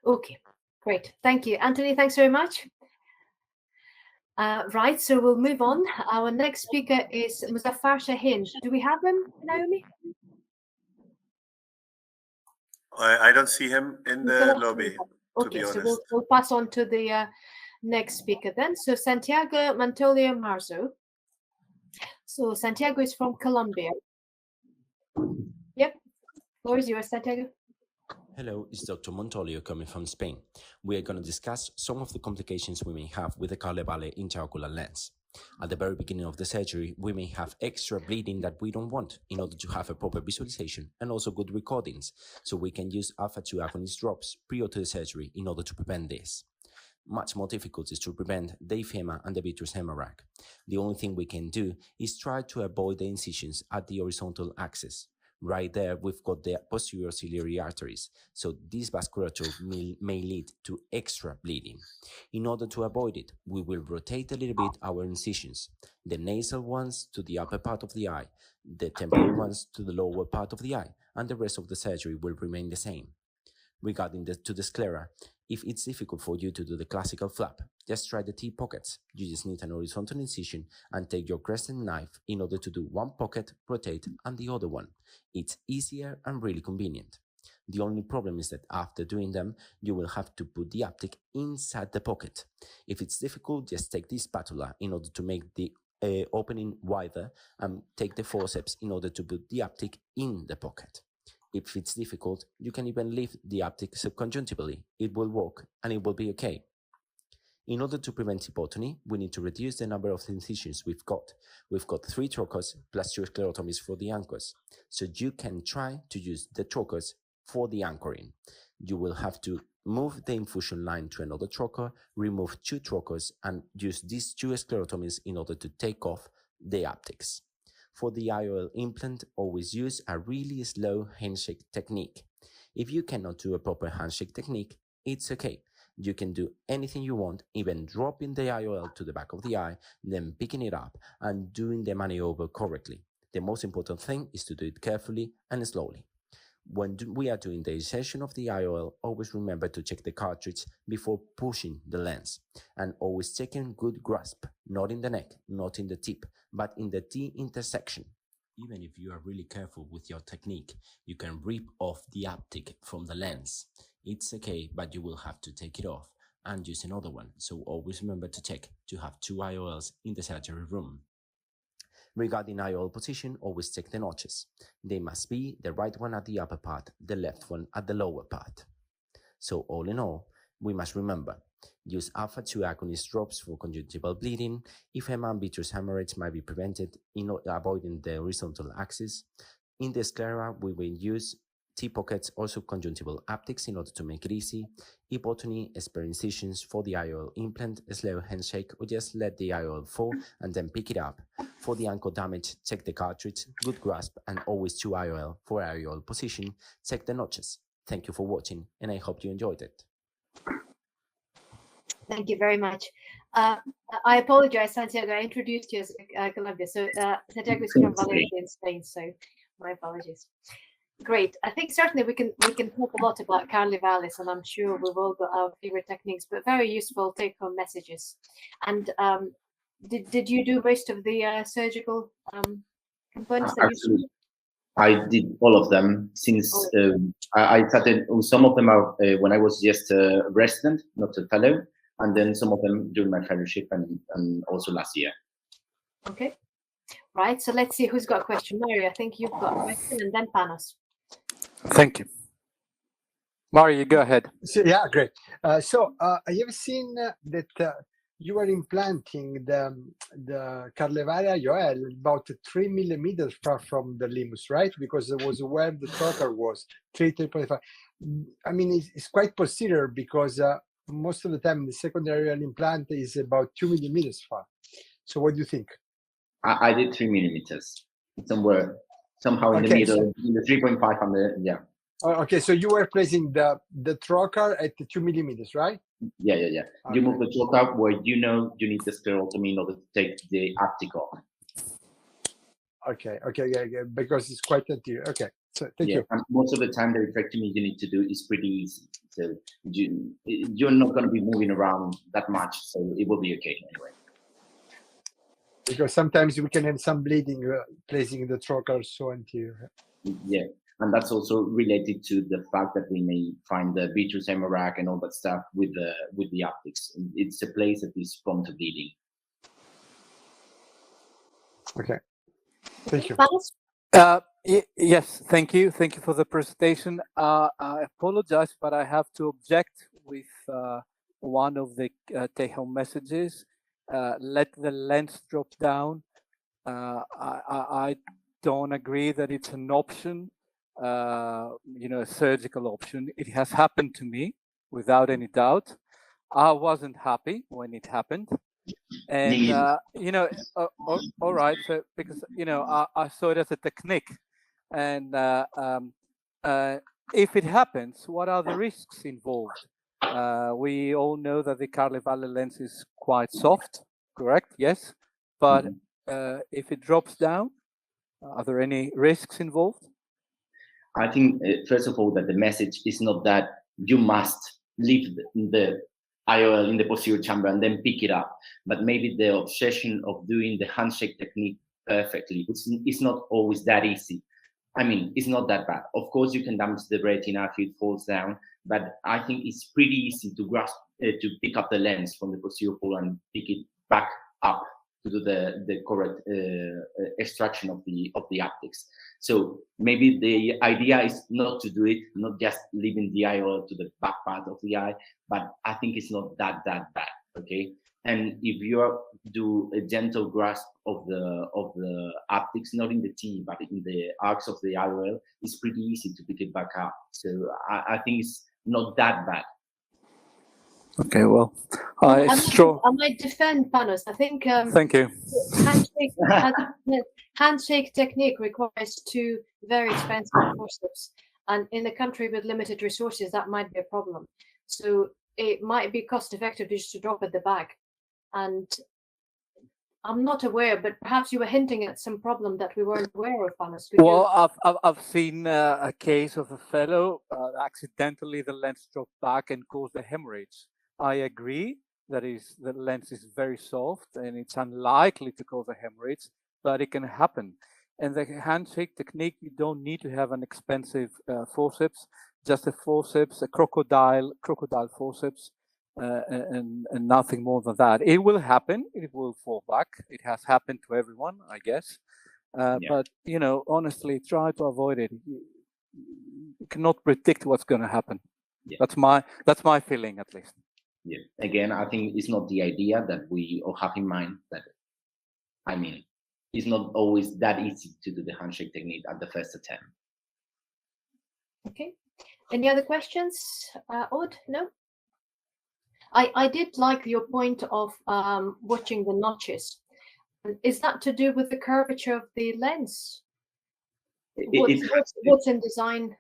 Okay, great. Thank you. Anthony, thanks very much. Right, so we'll move on. Our next speaker is Muzaffer Şahin. Do we have him, Naomi? I don't see him in the lobby, to be Okay, honest. so we'll pass on to the next speaker then. So Santiago Montolío-Marzo. So Santiago is from Colombia. Yep, floor is yours, Santiago. Hello, it's Dr. Montolío coming from Spain. We are going to discuss some of the complications we may have with the Carle-Valle intraocular lens. At the very beginning of the surgery, we may have extra bleeding that we don't want in order to have a proper visualization and also good recordings, so we can use alpha-2 agonist drops prior to the surgery in order to prevent this. Much more difficult is to prevent the ephema and the vitreous hemorrhage. The only thing we can do is try to avoid the incisions at the horizontal axis. Right there, we've got the posterior ciliary arteries, so this vasculature may lead to extra bleeding. In order to avoid it, we will rotate a little bit our incisions, the nasal ones to the upper part of the eye, the temporal ones to the lower part of the eye, and the rest of the surgery will remain the same. Regarding the sclera, if it's difficult for you to do the classical flap, just try the T-pockets. You just need an horizontal incision and take your crescent knife in order to do one pocket, rotate, and the other one. It's easier and really convenient. The only problem is that after doing them, you will have to put the optic inside the pocket. If it's difficult, just take this spatula in order to make the opening wider and take the forceps in order to put the optic in the pocket. If it's difficult, you can even leave the optic subconjunctivally. It will work and it will be okay. In order to prevent hypotony, we need to reduce the number of incisions we've got. We've got 3 trocars plus 2 sclerotomies for the anchors. So you can try to use the trocars for the anchoring. You will have to move the infusion line to another trocar, remove 2 trocars, and use these 2 sclerotomies in order to take off the optics. For the IOL implant, always use a really slow handshake technique. If you cannot do a proper handshake technique, it's okay. You can do anything you want, even dropping the IOL to the back of the eye, then picking it up and doing the maneuver correctly. The most important thing is to do it carefully and slowly. When we are doing the insertion of the IOL, always remember to check the cartridge before pushing the lens, and always taking good grasp, not in the neck, not in the tip, but in the T intersection. Even if you are really careful with your technique, you can rip off the optic from the lens. It's okay, but you will have to take it off and use another one, so always remember to check to have 2 IOLs in the surgery room. Regarding IOL position, always check the notches. They must be the right one at the upper part, the left one at the lower part. So all in all, we must remember, use alpha-2 agonist drops for conjunctival bleeding. If vitreous hemorrhage might be prevented in avoiding the horizontal axis. In the sclera, we will use T-pockets or subconjunctival optics in order to make it easy. Hypotony, spare incisions for the IOL implant, a slow handshake, or just let the IOL fall and then pick it up. For the ankle damage, check the cartridge, good grasp, and always 2 IOL. For IOL position, check the notches. Thank you for watching, and I hope you enjoyed it. Thank you very much. I apologize, Santiago. I introduced you as Colombia. So Santiago is from Valencia in Spain, so my apologies. Great. I think certainly we can talk a lot about Carnavalis, and I'm sure we've all got our favorite techniques, but very useful take-home messages. And did you do most of the surgical components? Actually, I did all of them since I started. Some of them are when I was just a resident, not a fellow, and then some of them during my fellowship and also last year. Okay. Right. So let's see who's got a question. Mary, I think you've got a question, and then Panos. Thank you. Mario, go ahead. So, yeah, great. I have seen that you were implanting the Carnavalia IOL about 3 millimeters far from the limbus, right? Because it was where the trocar was, 3.5. I mean, it's quite posterior because most of the time the secondary implant is about 2 millimeters far. So what do you think? I did 3 millimeters, somehow in the middle, in the 3.5 and the, yeah. Okay, so you were placing the trocar at the 2 millimeters, right? Yeah. Okay. You move the trocar where you know you need the sclerotomy in order to take the optic off. Okay, yeah, because it's quite anterior. Okay, so thank you. And most of the time the vitrectomy you need to do is pretty easy. So you're not going to be moving around that much, so it will be okay anyway. Because sometimes we can have some bleeding placing the trocar so anterior. Yeah, and that's also related to the fact that we may find the vitreous hemorrhage and all that stuff with the optics. It's a place that is prone to bleeding. Okay, thank you. Yes, thank you. Thank you for the presentation. I apologize, but I have to object with one of the take-home messages. Let the lens drop down. I don't agree that it's an option, a surgical option. It has happened to me without any doubt. I wasn't happy when it happened. And, all right, so because, I saw it as a technique. And if it happens, what are the risks involved? We all know that the Carnavalia lens is quite soft, correct? Yes. But if it drops down, are there any risks involved? I think, first of all, that the message is not that you must leave the IOL in the posterior chamber and then pick it up, but maybe the obsession of doing the handshake technique perfectly, it's not always that easy. I mean, it's not that bad. Of course, you can damage the retina if it falls down, but I think it's pretty easy to grasp, to pick up the lens from the posterior pole and pick it back up to do the correct extraction of the optics. So maybe the idea is not to do it, not just leaving the IOL to the back part of the eye, but I think it's not that bad, okay? And if you do a gentle grasp of the optics, not in the T, but in the arcs of the IOL, it's pretty easy to pick it back up. So I think it's not that bad. Okay, well, I might defend Panos. I think. Thank you. handshake technique requires 2 very expensive forceps, and in a country with limited resources, that might be a problem. So it might be cost effective just to drop at the back. And I'm not aware, but perhaps you were hinting at some problem that we weren't aware of, Panos. Well, I've seen a case of a fellow accidentally the lens dropped back and caused a hemorrhage. I agree that the lens is very soft and it's unlikely to cause a hemorrhage, but it can happen. And the handshake technique, you don't need to have an expensive forceps, just a forceps, a crocodile forceps, and nothing more than that. It will happen. It will fall back. It has happened to everyone, I guess. But honestly, try to avoid it. You cannot predict what's going to happen. Yeah. That's my feeling, at least. Yeah. Again, I think it's not the idea that we all have in mind that, I mean, it's not always that easy to do the handshake technique at the first attempt. Okay. Any other questions? Odd? No? I did like your point of watching the notches. Is that to do with the curvature of the lens? What's in design?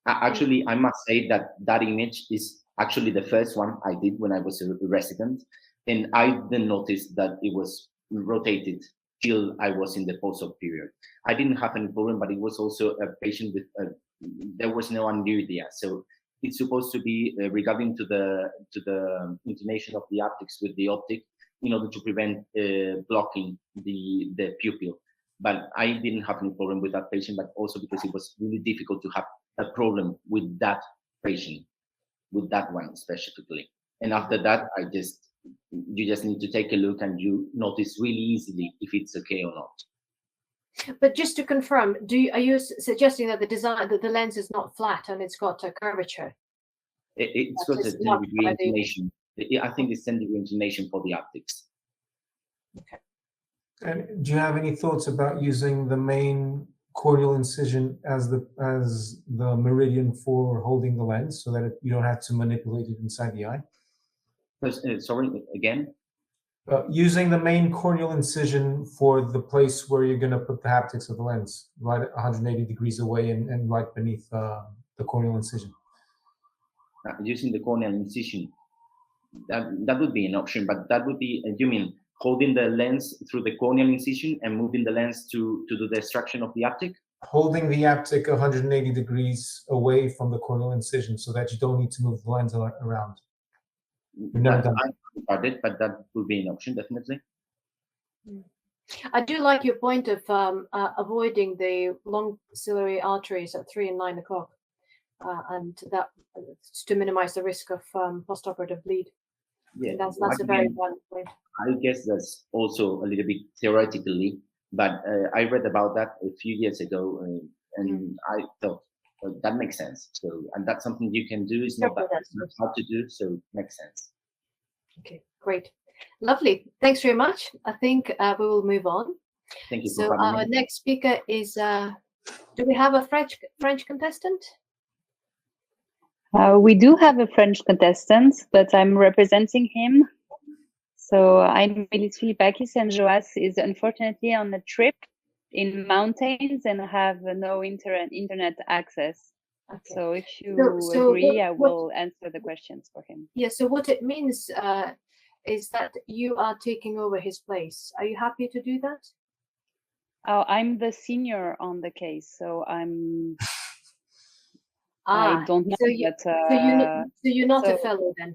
Actually, I must say that image is actually the first one I did when I was a resident, and I didn't notice that it was rotated till I was in the post-op period. I didn't have any problem, but it was also a patient with there was no aniridia, so it's supposed to be regarding to the inclination of the optics with the optic in order to prevent blocking the pupil. But I didn't have any problem with that patient, but also because it was really difficult to have a problem with that patient, with that one specifically. And after that, you just need to take a look and you notice really easily if it's okay or not. But just to confirm, are you suggesting that the lens is not flat and it's got a curvature? It's got a 10-degree inclination. I think it's 10-degree inclination for the optics. Okay. And do you have any thoughts about using the main corneal incision as the meridian for holding the lens, so that you don't have to manipulate it inside the eye? Sorry, again? Using the main corneal incision for the place where you're going to put the haptics of the lens, right 180 degrees away and right beneath the corneal incision. Using the corneal incision, that would be an option, but that would be, you mean holding the lens through the corneal incision and moving the lens to do the extraction of the optic? Holding the optic 180 degrees away from the corneal incision so that you don't need to move the lens around. But that would be an option, definitely. I do like your point of avoiding the long ciliary arteries at 3 and 9 o'clock, and that to minimize the risk of postoperative bleed. Yeah, that's a very valid point. I guess that's also a little bit theoretically, but I read about that a few years ago, and I thought that makes sense. So, and that's something you can do. It's not that hard to do, so it makes sense. Okay, great, lovely. Thanks very much. I think we will move on. Thank you. So our next speaker is. Do we have a French contestant? We do have a French contestant, but I'm representing him. So I'm Filipe, and Joas is unfortunately on a trip in mountains and have no internet access. Okay. So if you agree, I will answer the questions for him. Yeah, so what it means is that you are taking over his place. Are you happy to do that? Oh, I'm the senior on the case, so I don't know. So you're not a fellow then?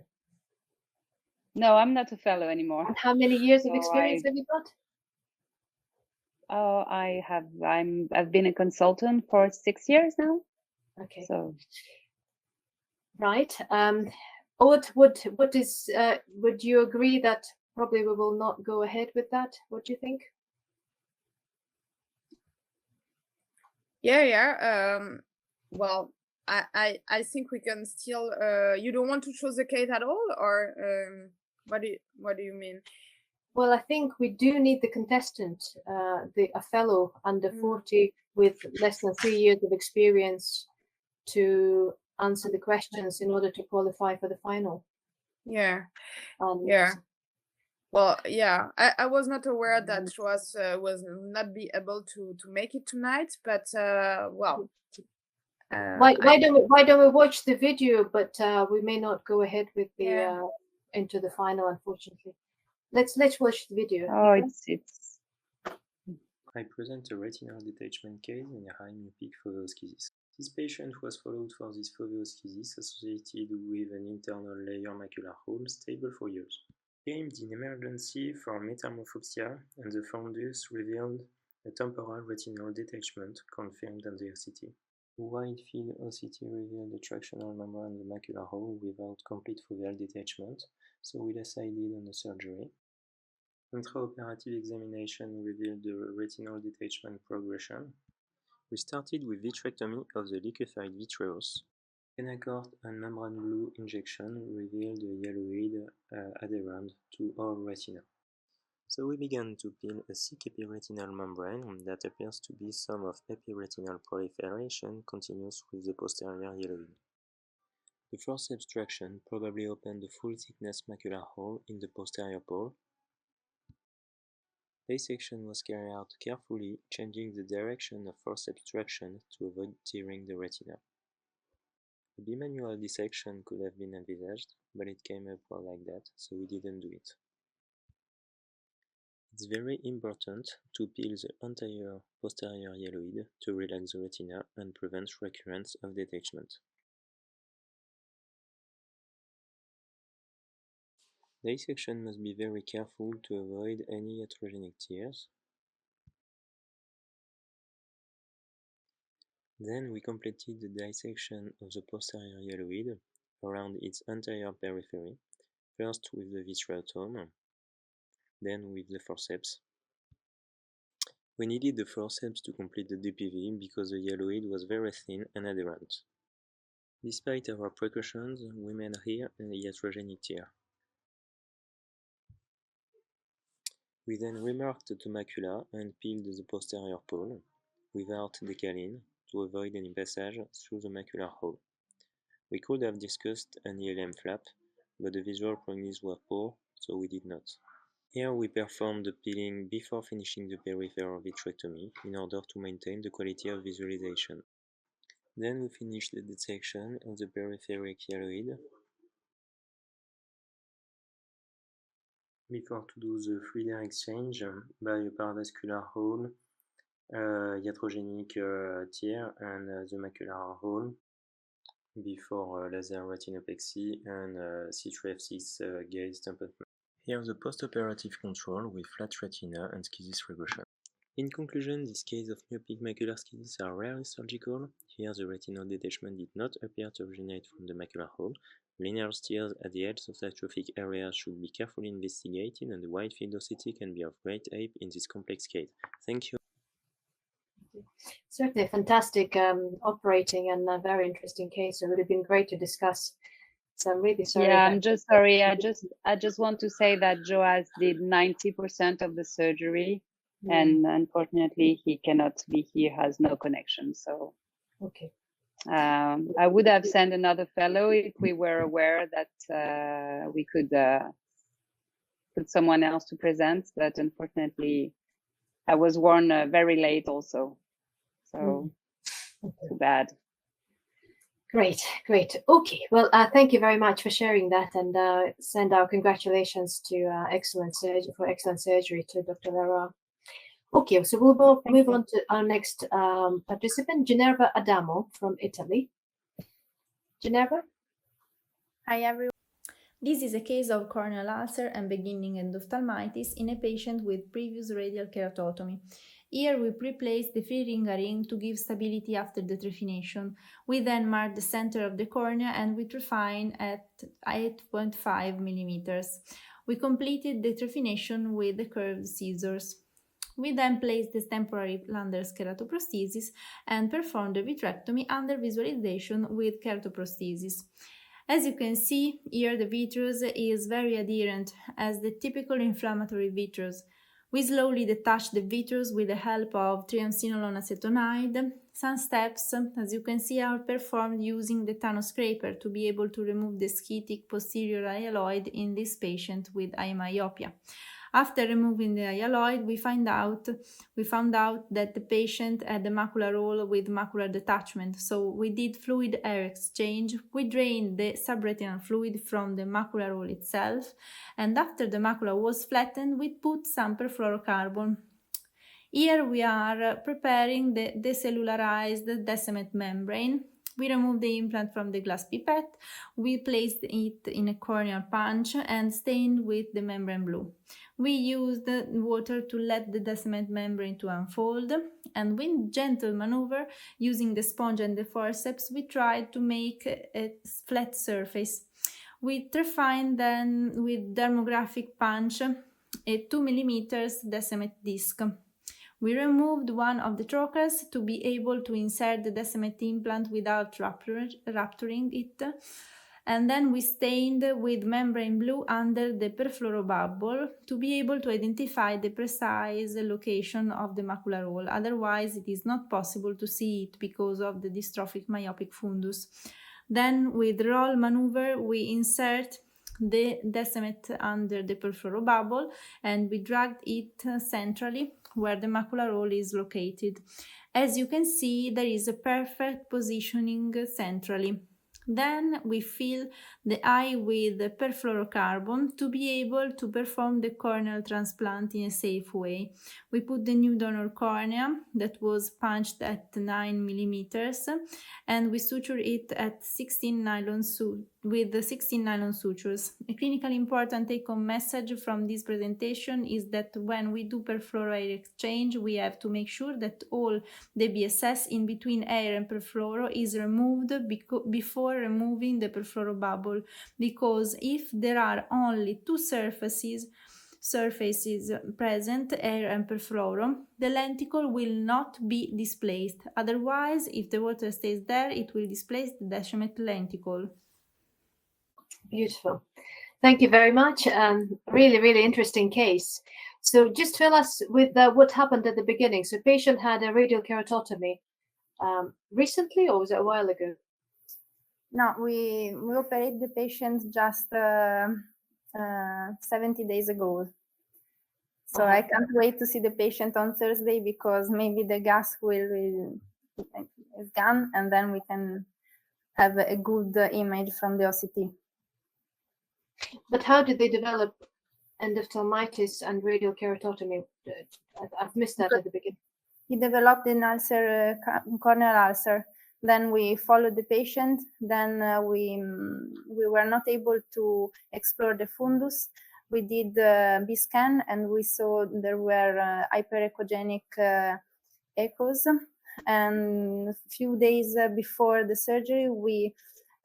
No, I'm not a fellow anymore. And how many years of experience have you got? Oh, I've been a consultant for 6 years now. Okay. So. Right. Would you agree that probably we will not go ahead with that? What do you think? Yeah. Well, I think we can still. You don't want to choose the case at all, or what do you mean? Well, I think we do need the contestant, a fellow under 40 with less than 3 years of experience to answer the questions in order to qualify for the final. Yeah. Well, yeah, I was not aware that Joas was not be able to make it tonight, but well. Why don't we watch the video? But we may not go ahead with the into the final, unfortunately. Let's watch the video. Oh, it's. I present a retinal detachment case in a high myopic foveoschisis. This patient was followed for this foveoschisis associated with an internal layer macular hole stable for years. Came in emergency for metamorphopsia, and the fundus revealed a temporal retinal detachment confirmed on the OCT. Wide field OCT revealed a tractional membrane in the macular hole without complete foveal detachment, so we decided on the surgery. Intraoperative examination revealed the retinal detachment progression. We started with vitrectomy of the liquefied vitreous. Kenacort and membrane blue injection revealed a yellowied adherent to our retina. So we began to peel a thick epiretinal membrane that appears to be some of epiretinal proliferation continuous with the posterior yellowing. The first abstraction probably opened the full thickness macular hole in the posterior pole. Dissection was carried out carefully, changing the direction of force abstraction to avoid tearing the retina. A bimanual dissection could have been envisaged, but it came up like that, so we didn't do it. It's very important to peel the entire posterior yelloid to relax the retina and prevent recurrence of detachment. Dissection must be very careful to avoid any iatrogenic tears. Then we completed the dissection of the posterior yelloid around its entire periphery, first with the vitreotome, then with the forceps. We needed the forceps to complete the DPV because the yelloid was very thin and adherent. Despite our precautions, we made here an iatrogenic tear. We then remarked the macula and peeled the posterior pole without decaling to avoid any passage through the macular hole. We could have discussed an ELM flap, but the visual prognosis were poor, so we did not. Here we performed the peeling before finishing the peripheral vitrectomy in order to maintain the quality of visualization. Then we finished the dissection of the peripheric yelloid before to do the fluid exchange by a paravascular hole, iatrogenic tear, and the macular hole before laser retinopexy and C3F6 gaze tamponnement. Here the postoperative control with flat retina and schisis regression. In conclusion, these cases of myopic macular schisis are rarely surgical. Here the retinal detachment did not appear to originate from the macular hole. Linear tears at the edge of the atrophic areas should be carefully investigated, and the wide field OCT can be of great help in this complex case. Thank you. Certainly a fantastic operating and a very interesting case. It would have been great to discuss. So I'm really sorry. Yeah, I'm just sorry. I just want to say that Joas did 90% of the surgery, and unfortunately he cannot be here, has no connection. So okay. I would have sent another fellow if we were aware that we could put someone else to present, but unfortunately I was warned very late also. So too bad. Great. Okay, well, thank you very much for sharing that, and send our congratulations to excellent surgery to Dr. Leroux. Okay, so we'll move on to our next participant, Ginevra Adamo from Italy. Ginevra? Hi, everyone. This is a case of corneal ulcer and beginning endophthalmitis in a patient with previous radial keratotomy. Here we pre-placed the free ring ring to give stability after the trephination. We then mark the center of the cornea and we trephine at 8.5 millimeters. We completed the trephination with the curved scissors. We then placed the temporary Landers keratoprosthesis and performed the vitrectomy under visualization with keratoprosthesis. As you can see, here the vitreous is very adherent as the typical inflammatory vitreous. We slowly detach the vitreous with the help of triamcinolone acetonide. Some steps, as you can see, are performed using the Thanos scraper to be able to remove the schitic posterior hyaloid in this patient with eye myopia. After removing the hyaloid, we found out that the patient had a macular hole with macular detachment. So we did fluid air exchange. We drained the subretinal fluid from the macular hole itself, and after the macula was flattened, we put some perfluorocarbon. Here we are preparing the decellularized Descemet membrane. We removed the implant from the glass pipette. We placed it in a corneal punch and stained with the membrane blue. We used water to let the Descemet membrane to unfold, and with gentle maneuver, using the sponge and the forceps, we tried to make a flat surface. We refined then with dermographic punch a 2 millimeters Descemet disc. We removed one of the trocars to be able to insert the Descemet implant without rupturing it, and then we stained with membrane blue under the perfluorobubble to be able to identify the precise location of the macular hole. Otherwise, it is not possible to see it because of the dystrophic myopic fundus. Then, with roll maneuver, we insert the Descemet under the perfluorobubble and we dragged it centrally where the macular hole is located. As you can see, there is a perfect positioning centrally. Then we fill the eye with perfluorocarbon to be able to perform the corneal transplant in a safe way. We put the new donor cornea that was punched at 9 millimeters and we suture it at 16 nylon with the 16 nylon sutures. A clinically important take-home message from this presentation is that when we do perfluoride exchange, we have to make sure that all the BSS in between air and perfluoro is removed before removing the perfluorobubble, because if there are only two surfaces present, air and perfluoro, the lenticle will not be displaced. Otherwise, if the water stays there, it will displace the Descemet lenticle. Beautiful. Thank you very much. Really, really interesting case. So just tell us with what happened at the beginning. So patient had a radial keratotomy recently, or was it a while ago? No, we operated the patient just 70 days ago. So I can't wait to see the patient on Thursday because maybe the gas is gone and then we can have a good image from the OCT. But how did they develop endophthalmitis and radial keratotomy? I've missed that at the beginning. He developed an ulcer, corneal ulcer. Then we followed the patient. Then we were not able to explore the fundus. We did B scan and we saw there were hyperechogenic echoes. And a few days before the surgery, we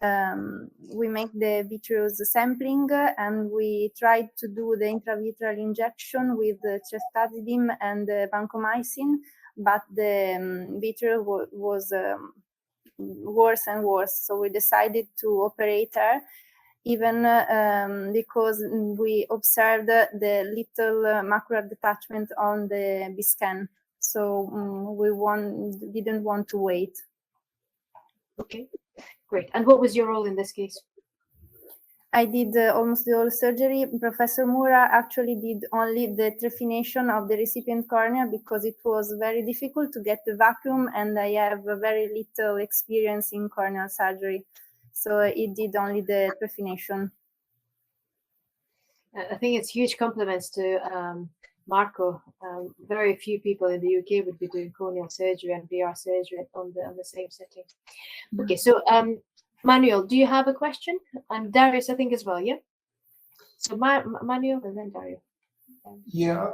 make the vitreous sampling and we tried to do the intravitreal injection with ceftazidime and vancomycin, but the vitreous was worse and worse. So we decided to operate her, even because we observed the little macular detachment on the B scan. So we didn't want to wait. Okay, great. And what was your role in this case? I did almost the whole surgery. Professor Mura actually did only the trephination of the recipient cornea because it was very difficult to get the vacuum and I have very little experience in corneal surgery. So it did only the trephination. I think it's huge compliments to Marco. Very few people in the UK would be doing corneal surgery and VR surgery on the same setting. Okay, so Manuel, do you have a question? And Darius, I think as well, yeah? So Manuel and then Darius. Yeah,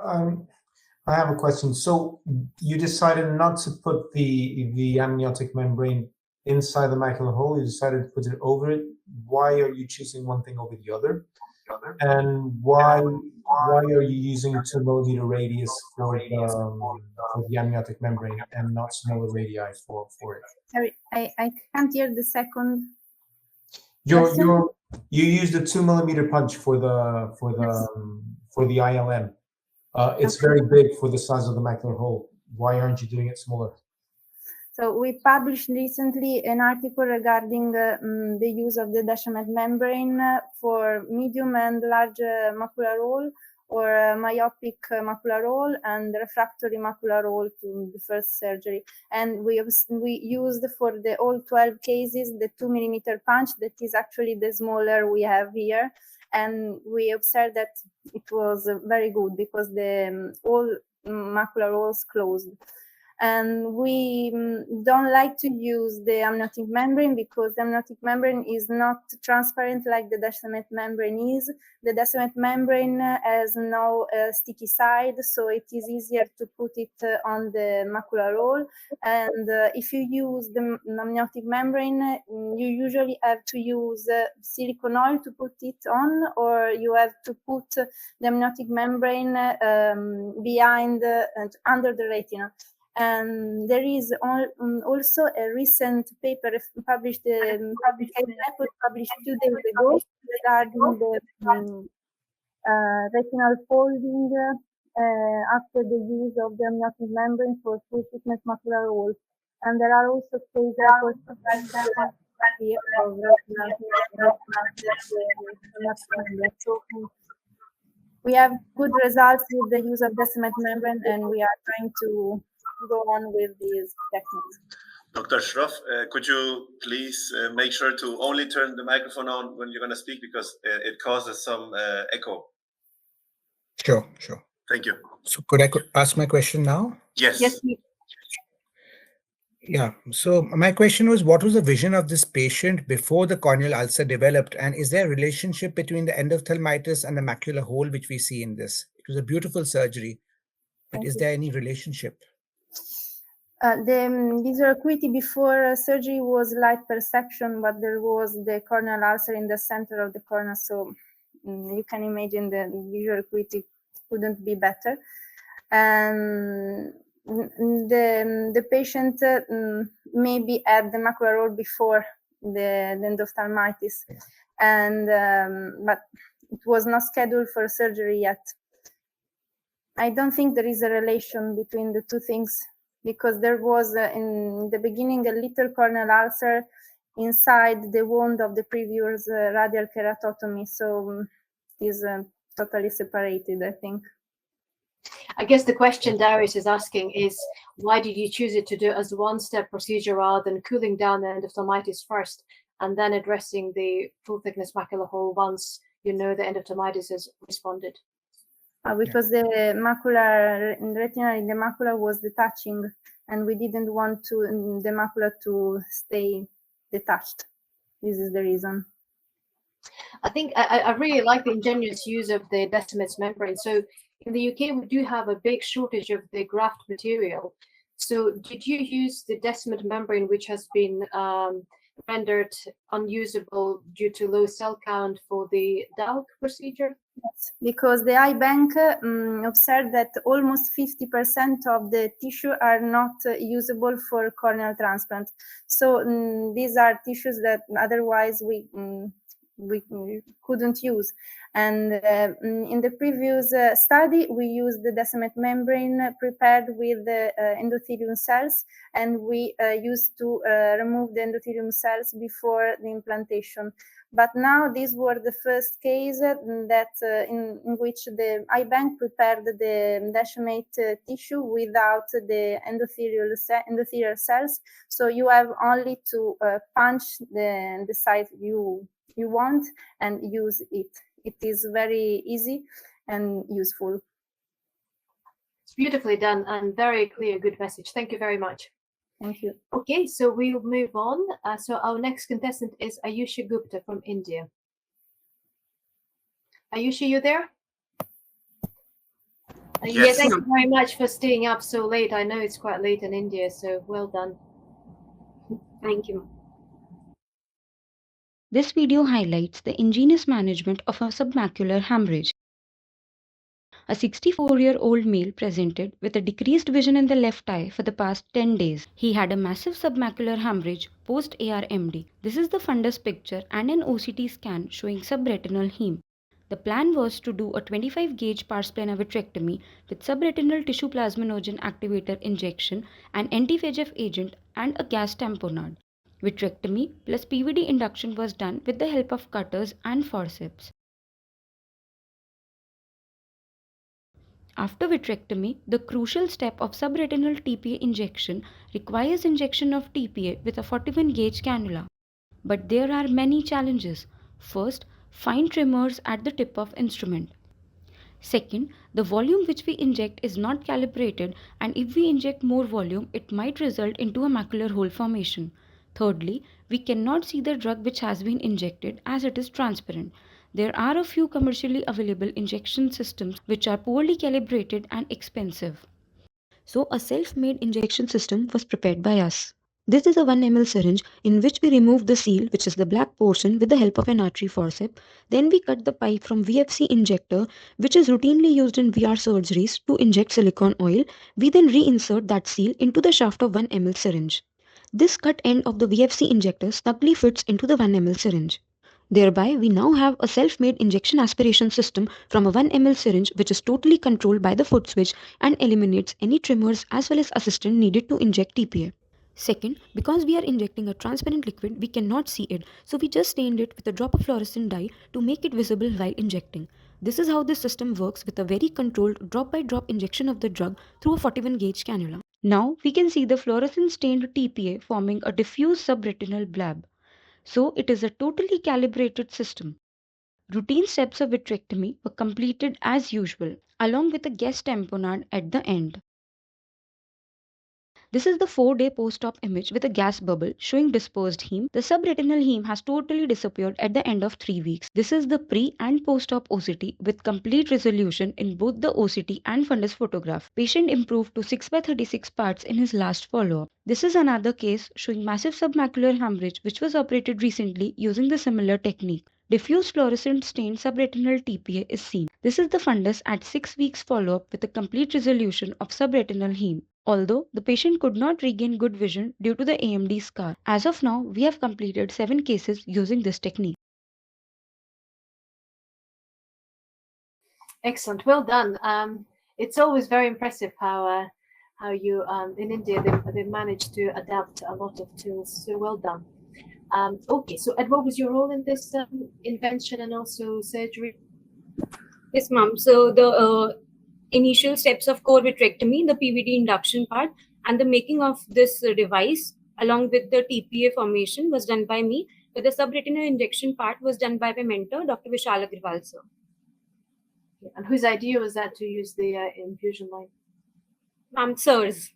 I have a question. So you decided not to put the amniotic membrane inside the macular hole. You decided to put it over it. Why are you choosing one thing over the other? And why are you using 2 millimeter radius for the amniotic membrane and not smaller radii for it? Sorry, I can't hear the second. You used a 2 millimeter punch for the ILM. It's very big for the size of the macular hole. Why aren't you doing it smaller? So we published recently an article regarding the use of the Descemet membrane for medium and large macular hole, or myopic macular hole and refractory macular hole to the first surgery. And we used for the all 12 cases the 2 millimeter punch, that is actually the smaller we have here. And we observed that it was very good because the all macular holes closed. And we don't like to use the amniotic membrane because the amniotic membrane is not transparent like the Descemet membrane is. The Descemet membrane has no sticky side, so it is easier to put it on the macular hole. And if you use the amniotic membrane, you usually have to use silicone oil to put it on, or you have to put the amniotic membrane behind and under the retina. And there is also a recent paper published 2 days ago regarding the retinal folding after the use of the amniotic membrane for full thickness macular holes. And there are also case reports of retinal. So we have good results with the use of Descemet membrane, and we are trying to go on with these techniques. Dr. Shroff, could you please make sure to only turn the microphone on when you're going to speak, because it causes some echo. Sure. Thank you. So could I ask my question now? Yes. Yes, please. Yeah. So my question was, what was the vision of this patient before the corneal ulcer developed? And is there a relationship between the endophthalmitis and the macular hole, which we see in this? It was a beautiful surgery, but is there any relationship? The visual acuity before surgery was light perception, but there was the corneal ulcer in the center of the cornea, so you can imagine the visual acuity couldn't be better. And the patient maybe had the macular hole before the endophthalmitis, and but it was not scheduled for surgery yet. I don't think there is a relation between the two things, because there was in the beginning a little corneal ulcer inside the wound of the previous radial keratotomy, so it is totally separated, I think. I guess the question Darius is asking is, why did you choose it to do as a one-step procedure rather than cooling down the endophthalmitis first and then addressing the full thickness macular hole once you know the endophthalmitis has responded? Because the macular retina in the macula was detaching, and we didn't want the macula to stay detached. This is the reason. I think I really like the ingenious use of the Descemet membrane. So in the UK, we do have a big shortage of the graft material. So did you use the Descemet membrane, which has been rendered unusable due to low cell count for the DALC procedure? Yes, because the eye bank observed that almost 50% of the tissue are not usable for corneal transplant. So these are tissues that otherwise we couldn't use. And in the previous study, we used the Descemet membrane prepared with the endothelium cells, and we used to remove the endothelium cells before the implantation. But now these were the first case that in which the eye bank prepared the Descemet tissue without the endothelial cells. So you have only to punch the site you want and use it. It is very easy and useful. It's beautifully done and very clear, good message. Thank you very much. Thank you. Okay, so we'll move on. So our next contestant is Ayushi Gupta from India. Ayushi, you there? Yes, thank you very much for staying up so late. I know it's quite late in India, so well done. Thank you. This video highlights the ingenious management of a submacular hemorrhage. A 64-year-old male presented with a decreased vision in the left eye for the past 10 days. He had a massive submacular hemorrhage post-ARMD. This is the fundus picture and an OCT scan showing subretinal heme. The plan was to do a 25 gauge pars plana vitrectomy with subretinal tissue plasminogen activator injection, an anti-VEGF agent, and a gas tamponade. Vitrectomy plus PVD induction was done with the help of cutters and forceps. After vitrectomy, the crucial step of subretinal TPA injection requires injection of TPA with a 41 gauge cannula. But there are many challenges. First, fine tremors at the tip of instrument. Second, the volume which we inject is not calibrated, and if we inject more volume, it might result into a macular hole formation. Thirdly, we cannot see the drug which has been injected as it is transparent. There are a few commercially available injection systems which are poorly calibrated and expensive. So a self-made injection system was prepared by us. This is a 1 ml syringe in which we remove the seal, which is the black portion, with the help of an artery forceps. Then we cut the pipe from VFC injector, which is routinely used in VR surgeries to inject silicone oil. We then reinsert that seal into the shaft of 1 ml syringe. This cut end of the VFC injector snugly fits into the 1 ml syringe. Thereby, we now have a self-made injection aspiration system from a 1 ml syringe which is totally controlled by the foot switch and eliminates any tremors as well as assistance needed to inject TPA. Second, because we are injecting a transparent liquid, we cannot see it, so we just stained it with a drop of fluorescent dye to make it visible while injecting. This is how this system works with a very controlled drop-by-drop injection of the drug through a 41 gauge cannula. Now, we can see the fluorescent stained TPA forming a diffuse subretinal blab. So, it is a totally calibrated system. Routine steps of vitrectomy were completed as usual, along with a gas tamponade at the end. This is the 4-day post-op image with a gas bubble showing dispersed heme. The subretinal heme has totally disappeared at the end of 3 weeks. This is the pre and post-op OCT with complete resolution in both the OCT and fundus photograph. Patient improved to 6/36 parts in his last follow-up. This is another case showing massive submacular hemorrhage which was operated recently using the similar technique. Diffuse fluorescent stained subretinal TPA is seen. This is the fundus at 6 weeks follow-up with a complete resolution of subretinal heme. Although the patient could not regain good vision due to the AMD scar. As of now, we have completed 7 cases using this technique. Excellent, well done. It's always very impressive how you in India they managed to adapt a lot of tools. So well done. Okay, so Ed, what was your role in this invention and also surgery? Yes, ma'am. So the initial steps of core vitrectomy, the PVD induction part, and the making of this device along with the TPA formation was done by me, but the subretinal injection part was done by my mentor, Dr. Vishal Agrawal, sir. And whose idea was that to use the infusion line? Ma'am, sirs,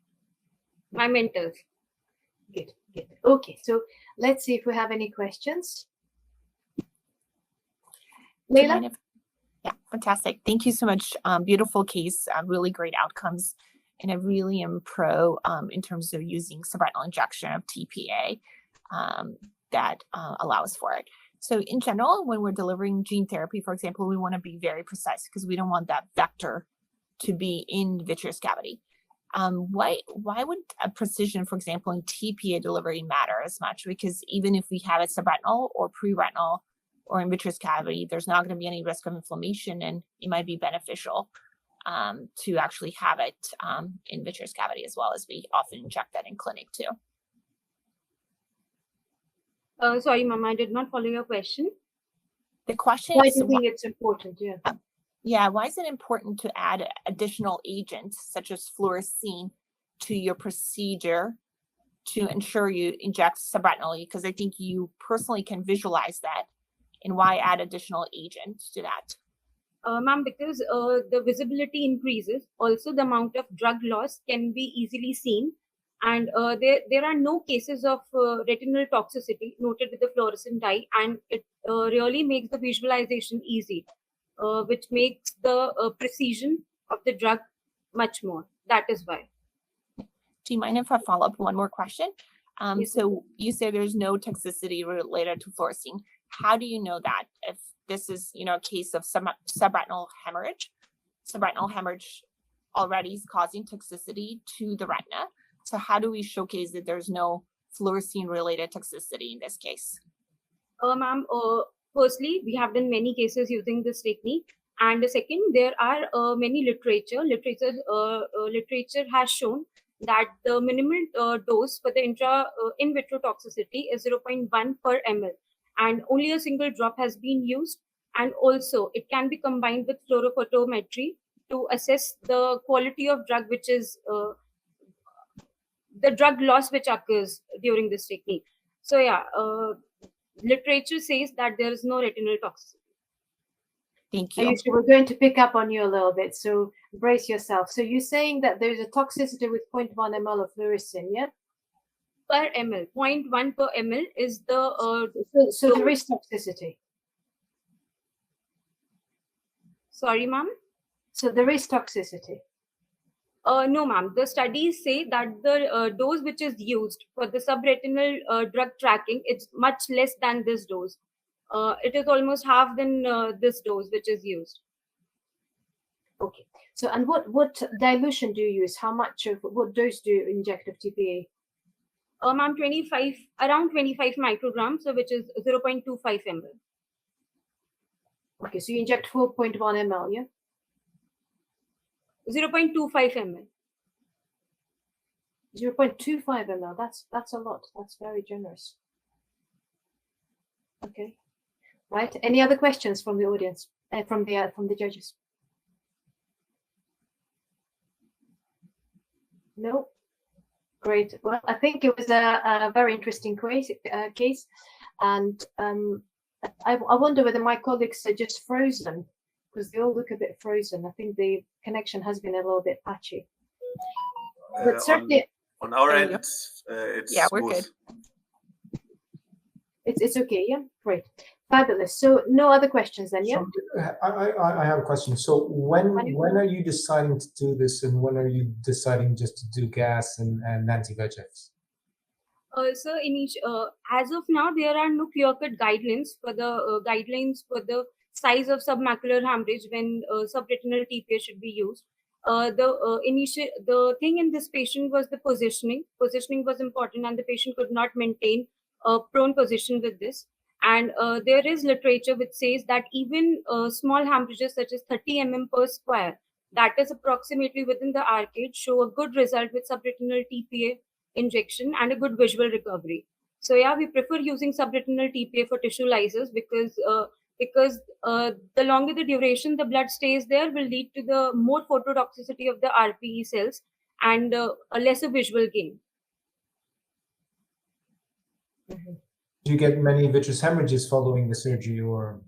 my mentors. Good, good. Okay, so let's see if we have any questions. Leila? Yeah, fantastic. Thank you so much. Beautiful case, really great outcomes. And I really am pro in terms of using subretinal injection of TPA that allows for it. So in general, when we're delivering gene therapy, for example, we want to be very precise because we don't want that vector to be in the vitreous cavity. Why would a precision, for example, in TPA delivery matter as much? Because even if we have it subretinal or pre-retinal, or in vitreous cavity, there's not going to be any risk of inflammation, and it might be beneficial to actually have it in vitreous cavity as well, as we often inject that in clinic too. Sorry, ma'am, I did not follow your question. The question why is, do you think it's important? Yeah, why is it important to add additional agents such as fluorescein to your procedure to ensure you inject subretinally? Because I think you personally can visualize that. And why add additional agents to that? Ma'am, because the visibility increases. Also, the amount of drug loss can be easily seen. And there are no cases of retinal toxicity noted with the fluorescent dye. And it really makes the visualization easy, which makes the precision of the drug much more. That is why. Do you mind if I follow up one more question? So you say there's no toxicity related to fluorescein. How do you know that? If this is, a case of subretinal hemorrhage already is causing toxicity to the retina. So how do we showcase that there's no fluorescein related toxicity in this case? Ma'am, Firstly, we have done many cases using this technique. And the second, there are many literature has shown that the minimal dose for the in vitro toxicity is 0.1 per ml, and only a single drop has been used. And also, it can be combined with fluorophotometry to assess the quality of drug, which is the drug loss which occurs during this technique. So yeah, literature says that there is no retinal toxicity. Thank you. Ayushi, we're going to pick up on you a little bit, so brace yourself. So you're saying that there's a toxicity with 0.1 ml of fluorescein, yeah? Per ml, 0.1 per ml is the... so there is toxicity? Sorry, ma'am? So there is toxicity? No, ma'am. The studies say that the dose which is used for the subretinal drug tracking is much less than this dose. It is almost half than this dose which is used. Okay. So, and what dilution do you use? How much of what dose do you inject of TPA? Ma'am, around 25 micrograms, so which is 0.25 ml. Okay, so you inject 4.1 ml, yeah? 0.25 ml. 0.25 ml. That's a lot. That's very generous. Okay. Right. Any other questions from the audience? From the judges? No. Great. Well, I think it was a very interesting case, and I wonder whether my colleagues are just frozen, because they all look a bit frozen. I think the connection has been a little bit patchy. But certainly on our end, it's we're smooth. good. It's okay. Yeah, great, fabulous. So no other questions then, yeah? So, I have a question. So when are you deciding to do this, and when are you deciding just to do gas and anti-VEGFs? So as of now, there are no clear-cut guidelines for the size of submacular hemorrhage when subretinal TPA should be used. The thing in this patient was the positioning. Positioning was important, and the patient could not maintain a prone position with this. And there is literature which says that even small hemorrhages such as 30 mm per square, that is approximately within the arcade, show a good result with subretinal TPA injection and a good visual recovery. So yeah, we prefer using subretinal TPA for tissue lysis because the longer the duration the blood stays there will lead to the more phototoxicity of the RPE cells and a lesser visual gain. Do you get many vitreous hemorrhages following the surgery, or?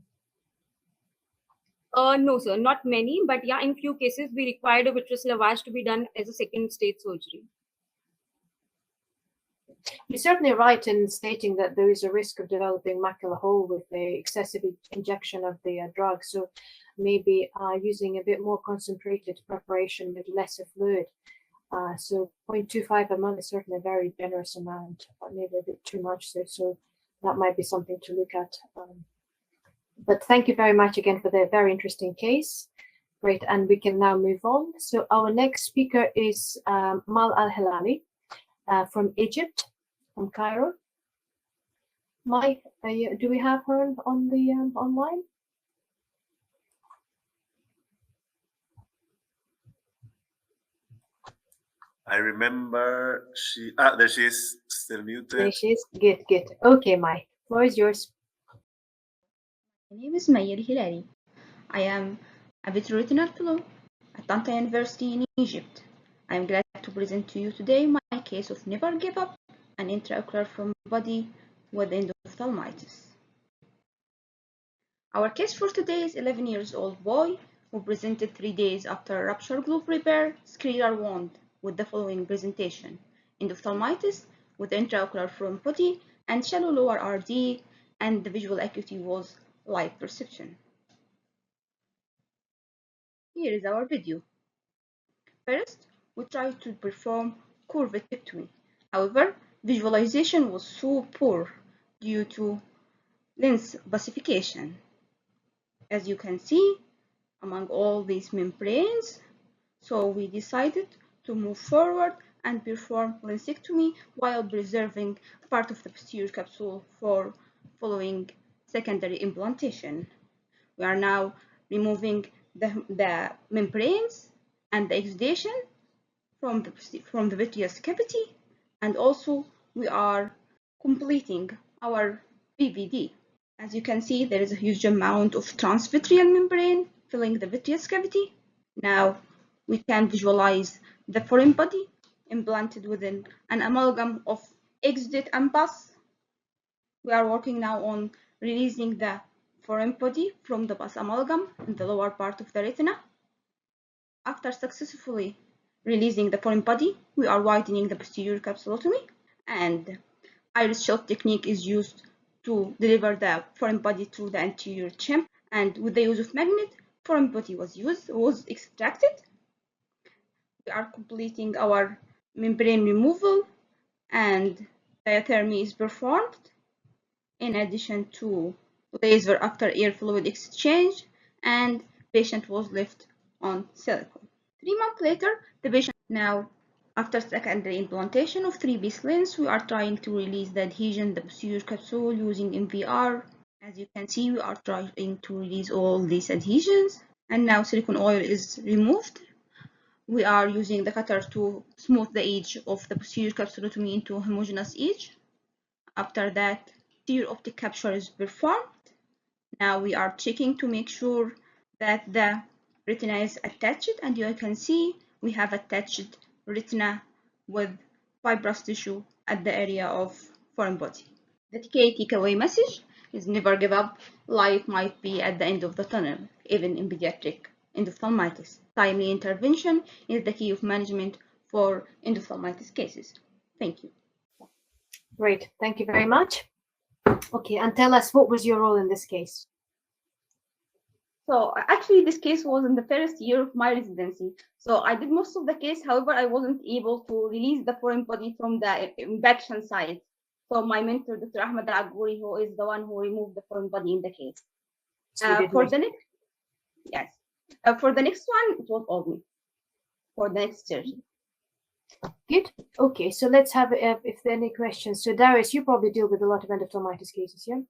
No, sir, not many, but yeah, in few cases we required a vitreous lavage to be done as a second stage surgery. You're certainly right in stating that there is a risk of developing macular hole with the excessive injection of the drug. So maybe using a bit more concentrated preparation with lesser fluid. So 0.25 ml is certainly a very generous amount, but maybe a bit too much. So that might be something to look at. But thank you very much again for the very interesting case. Great, and we can now move on. So our next speaker is Mal Alhelaly from Egypt, from Cairo. Mike, do we have her on the online? I remember there she is, still muted. There she is. Good. Okay, Mike, floor is yours. My name is Maya Alhelaly. I am a vitreoretinal fellow at Tanta University in Egypt. I am glad to present to you today my case of never give up an intraocular from body with endophthalmitis. Our case for today is 11 years old boy who presented 3 days after rupture glove repair scleral wound with the following presentation: endophthalmitis with intraocular from body and shallow lower RD, and the visual acuity was light perception. Here is our video. First, we tried to perform curvatectomy. However, visualization was so poor due to lens opacification. As you can see, among all these membranes, so we decided to move forward and perform lensectomy while preserving part of the posterior capsule for following secondary implantation. We are now removing the membranes and the exudation from the vitreous cavity, and also we are completing our PVD. As you can see, there is a huge amount of transvitreal membrane filling the vitreous cavity. Now we can visualize the foreign body implanted within an amalgam of exudate and pus. We are working now on releasing the foreign body from the pus amalgam in the lower part of the retina. After successfully releasing the foreign body, we are widening the posterior capsulotomy, and iris shelf technique is used to deliver the foreign body through the anterior chamber. And with the use of magnet, foreign body was extracted. We are completing our membrane removal, and diathermy is performed in addition to laser after air fluid exchange, and patient was left on silicone. 3 months later, the patient now, after secondary implantation of 3-piece lens, we are trying to release the adhesion, the posterior capsule using MVR. As you can see, we are trying to release all these adhesions, and now silicone oil is removed. We are using the cutter to smooth the edge of the posterior capsulotomy into a homogeneous edge. After that, posterior optic capture is performed. Now we are checking to make sure that the retina is attached, and you can see we have attached retina with fibrous tissue at the area of foreign body. The key takeaway message is never give up. Light might be at the end of the tunnel, even in pediatric endophthalmitis. Timely intervention is the key of management for endophthalmitis cases. Thank you. Great, thank you very much. Okay, and tell us, what was your role in this case? So actually, this case was in the first year of my residency. So I did most of the case. However, I wasn't able to release the foreign body from the impaction site. So my mentor, Dr. Ahmed Aguri, who is the one who removed the foreign body in the case. For the next one, it was all me. For the next surgery. Good. Okay, so let's have if there are any questions. So Darius, you probably deal with a lot of endophthalmitis cases, yeah?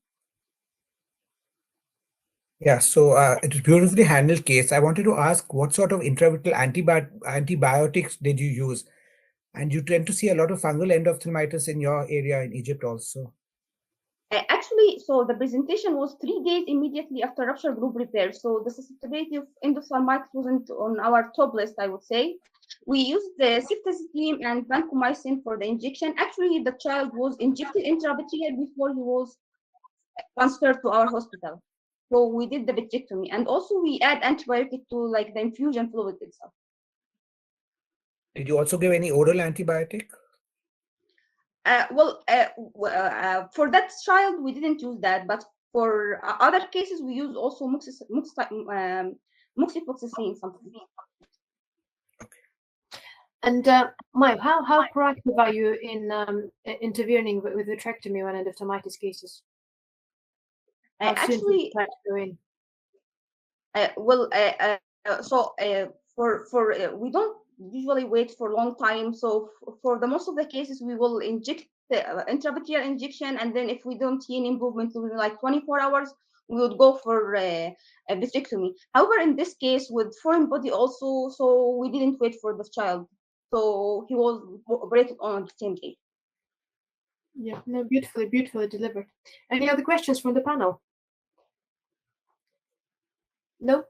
Yeah, so it was beautifully handled case. I wanted to ask, what sort of intravitreal antibiotics did you use? And you tend to see a lot of fungal endophthalmitis in your area in Egypt also. Actually, so the presentation was 3 days immediately after rupture group repair. So the susceptibility of endophthalmitis wasn't on our top list, I would say. We used the ceftazidime and vancomycin for the injection. Actually, the child was injected intravitreal before he was transferred to our hospital. So we did the vitrectomy, and also we add antibiotic to like the infusion fluid itself. Did you also give any oral antibiotic? For that child, we didn't use that, but for other cases, we use also moxifloxacin sometimes. And Maya, how proactive are you in intervening with vitrectomy when endophthalmitis cases? Actually, we don't usually wait for a long time. So for the most of the cases, we will inject the intravitreal injection, and then if we don't see any improvement within like 24 hours, we would go for a vitrectomy. However, in this case with foreign body also, so we didn't wait for the child. So he was operated on the same day. Yeah, no, beautifully delivered. Any other questions from the panel? No?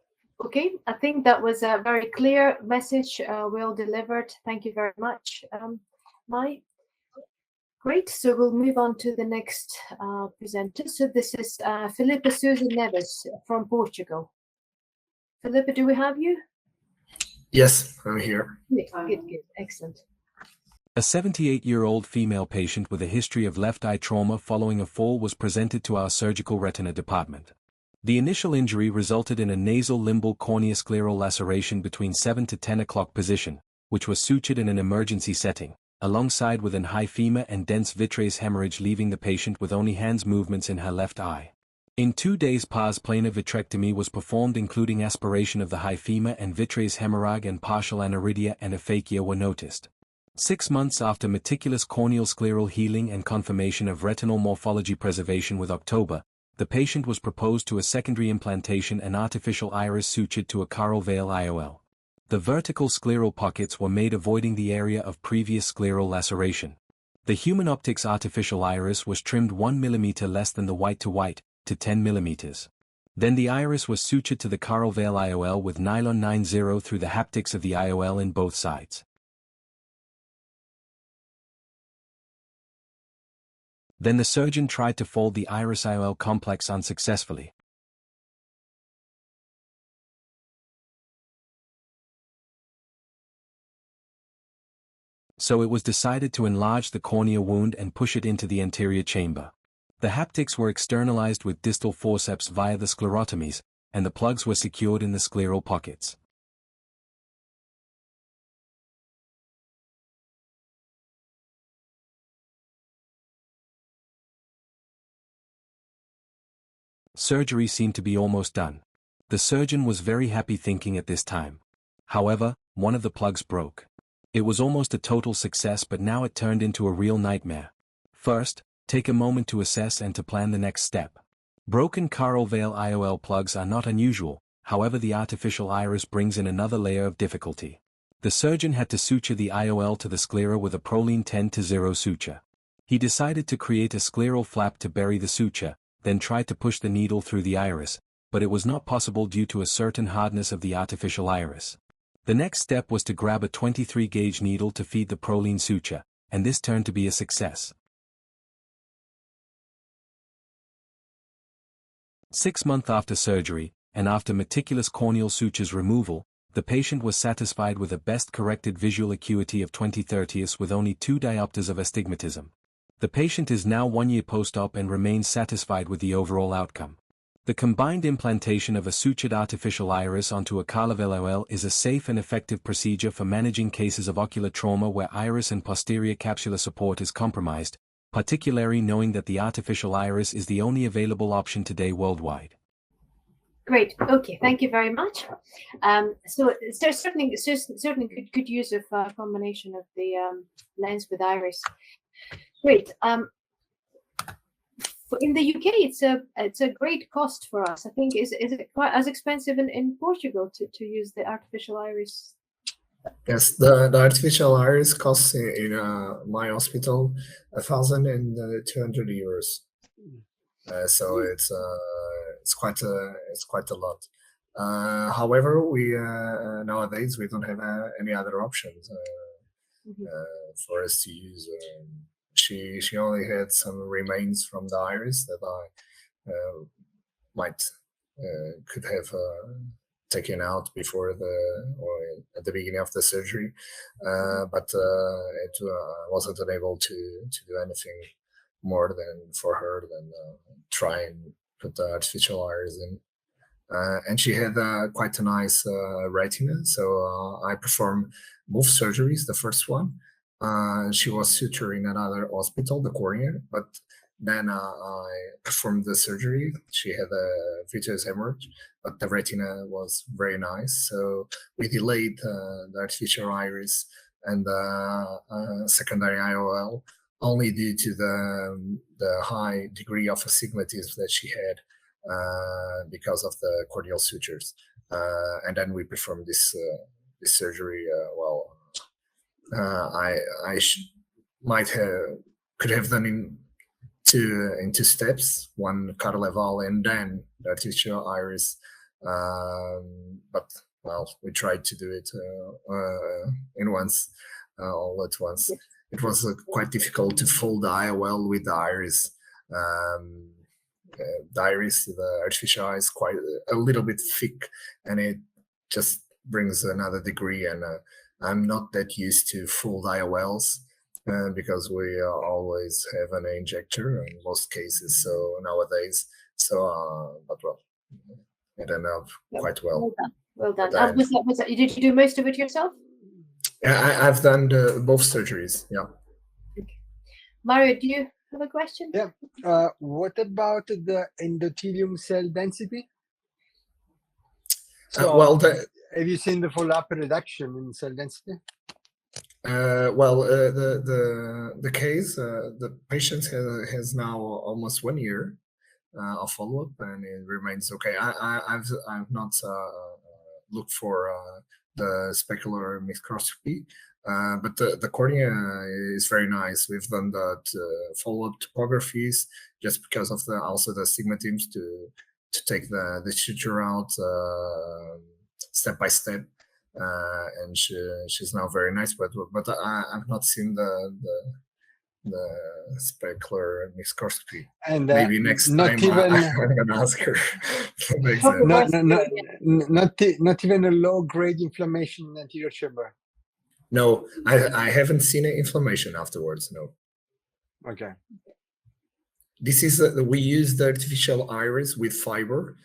Okay, I think that was a very clear message, well delivered. Thank you very much, Mai. Great, so we'll move on to the next presenter. So this is Filipe Neves from Portugal. Filipe, do we have you? Yes, I'm here. Good, excellent. A 78-year-old female patient with a history of left eye trauma following a fall was presented to our surgical retina department. The initial injury resulted in a nasal limbal corneoscleral laceration between 7 to 10 o'clock position, which was sutured in an emergency setting, alongside with an hyphema and dense vitreous hemorrhage, leaving the patient with only hands movements in her left eye. In 2 days, pars plana vitrectomy was performed, including aspiration of the hyphema, and vitreous hemorrhage and partial aniridia and aphakia were noticed. 6 months after meticulous corneal scleral healing and confirmation of retinal morphology preservation with October, the patient was proposed to a secondary implantation and artificial iris sutured to a caral veil IOL. The vertical scleral pockets were made avoiding the area of previous scleral laceration. The human optics artificial iris was trimmed 1 mm less than the white-to-white, to 10 mm. Then the iris was sutured to the caral veil IOL with nylon 90 through the haptics of the IOL in both sides. Then the surgeon tried to fold the iris IOL complex unsuccessfully. So it was decided to enlarge the cornea wound and push it into the anterior chamber. The haptics were externalized with distal forceps via the sclerotomies, and the plugs were secured in the scleral pockets. Surgery seemed to be almost done. The surgeon was very happy thinking at this time. However, one of the plugs broke. It was almost a total success, but now it turned into a real nightmare. First, take a moment to assess and to plan the next step. Broken caral veil IOL plugs are not unusual, however the artificial iris brings in another layer of difficulty. The surgeon had to suture the IOL to the sclera with a Prolene 10-0 suture. He decided to create a scleral flap to bury the suture, then tried to push the needle through the iris, but it was not possible due to a certain hardness of the artificial iris. The next step was to grab a 23-gauge needle to feed the Prolene suture, and this turned to be a success. 6 months after surgery, and after meticulous corneal sutures removal, the patient was satisfied with a best-corrected visual acuity of 20/30 with only 2 diopters of astigmatism. The patient is now 1 year post-op and remains satisfied with the overall outcome. The combined implantation of a sutured artificial iris onto a caral veil IOL is a safe and effective procedure for managing cases of ocular trauma where iris and posterior capsular support is compromised, particularly knowing that the artificial iris is the only available option today worldwide. Great. Okay. Thank you very much. So there's certainly good use of combination of the lens with iris. Great. In the UK, it's a great cost for us. I think is it quite as expensive in Portugal to use the artificial iris? Yes, the artificial iris costs in my hospital 1,200 euros. So it's quite a lot. However, we nowadays we don't have any other options for us to use. She only had some remains from the iris that I could have taken out before at the beginning of the surgery, but it wasn't able to do anything more than for her than try and put the artificial iris in. And she had quite a nice retina, so I performed both surgeries. The first one, she was sutured in another hospital, the cornea, but then I performed the surgery. She had a vitreous hemorrhage, but the retina was very nice. So we delayed the artificial iris and the secondary IOL only due to the high degree of astigmatism that she had because of the corneal sutures. And then we performed this surgery. I could have done in two steps, one caral veil and then the artificial iris, but we tried to do it in once, all at once. It was quite difficult to fold the IOL with the iris. The artificial eye is quite a little bit thick, and it just brings another degree. And I'm not that used to fold IOLs because we always have an injector in most cases. So nowadays, but it ended up quite well. Well done. Did you do most of it yourself? Yeah, I've done both surgeries. Yeah. Okay. Mario, do you have a question? Yeah. What about the endothelium cell density? So, have you seen the follow-up reduction in cell density? The case, the patient has now almost 1 year, of follow-up, and it remains okay. I've not looked for the specular microscopy, but the cornea is very nice. We've done that follow-up topographies just because of also the stigmatisms to take the suture out step by step, and she's now very nice. But I've not seen the specular microscopy. And maybe next not time even I'm gonna ask her. not even a low-grade inflammation in the anterior chamber. No, I haven't seen an inflammation afterwards. No. Okay. This is we use the artificial iris with fiber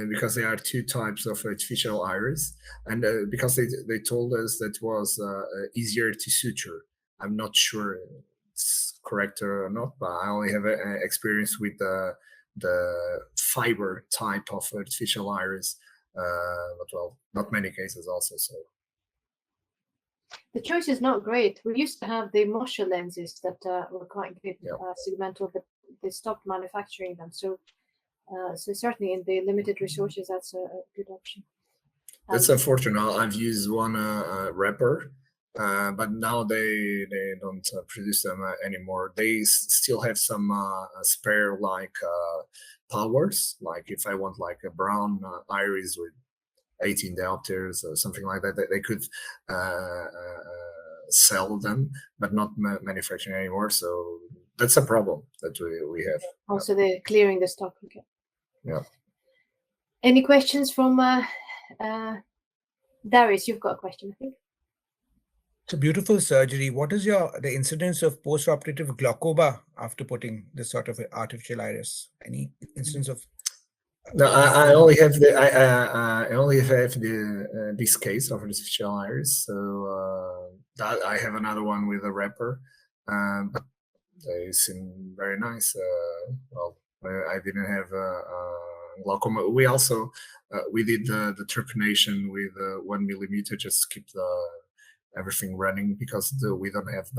because there are two types of artificial iris, and because they told us that it was easier to suture. I'm not sure it's correct or not, but I only have experience with the fiber type of artificial iris, but well, not many cases also. So the choice is not great. We used to have the Mosher lenses that were quite good, segmental, but they stopped manufacturing them. So, so certainly in the limited resources, that's a good option. That's unfortunate. I've used one wrapper, but now they don't produce them anymore. They still have some spare like powers. Like if I want like a brown iris with 18 diopters or something like that, they could sell them, but not manufacturing anymore. So that's a problem that we have. Also, they're clearing the stock. Okay. Yeah. Any questions from Darius? You've got a question, I think. It's a beautiful surgery. What is the incidence of post-operative glaucoma after putting this sort of artificial iris? Any instance of? No, I only have this case of artificial iris. So that I have another one with a wrapper, but they seem very nice. Well, I didn't have glaucoma. We also we did the trepanation with 1 millimeter just to keep everything running because we don't have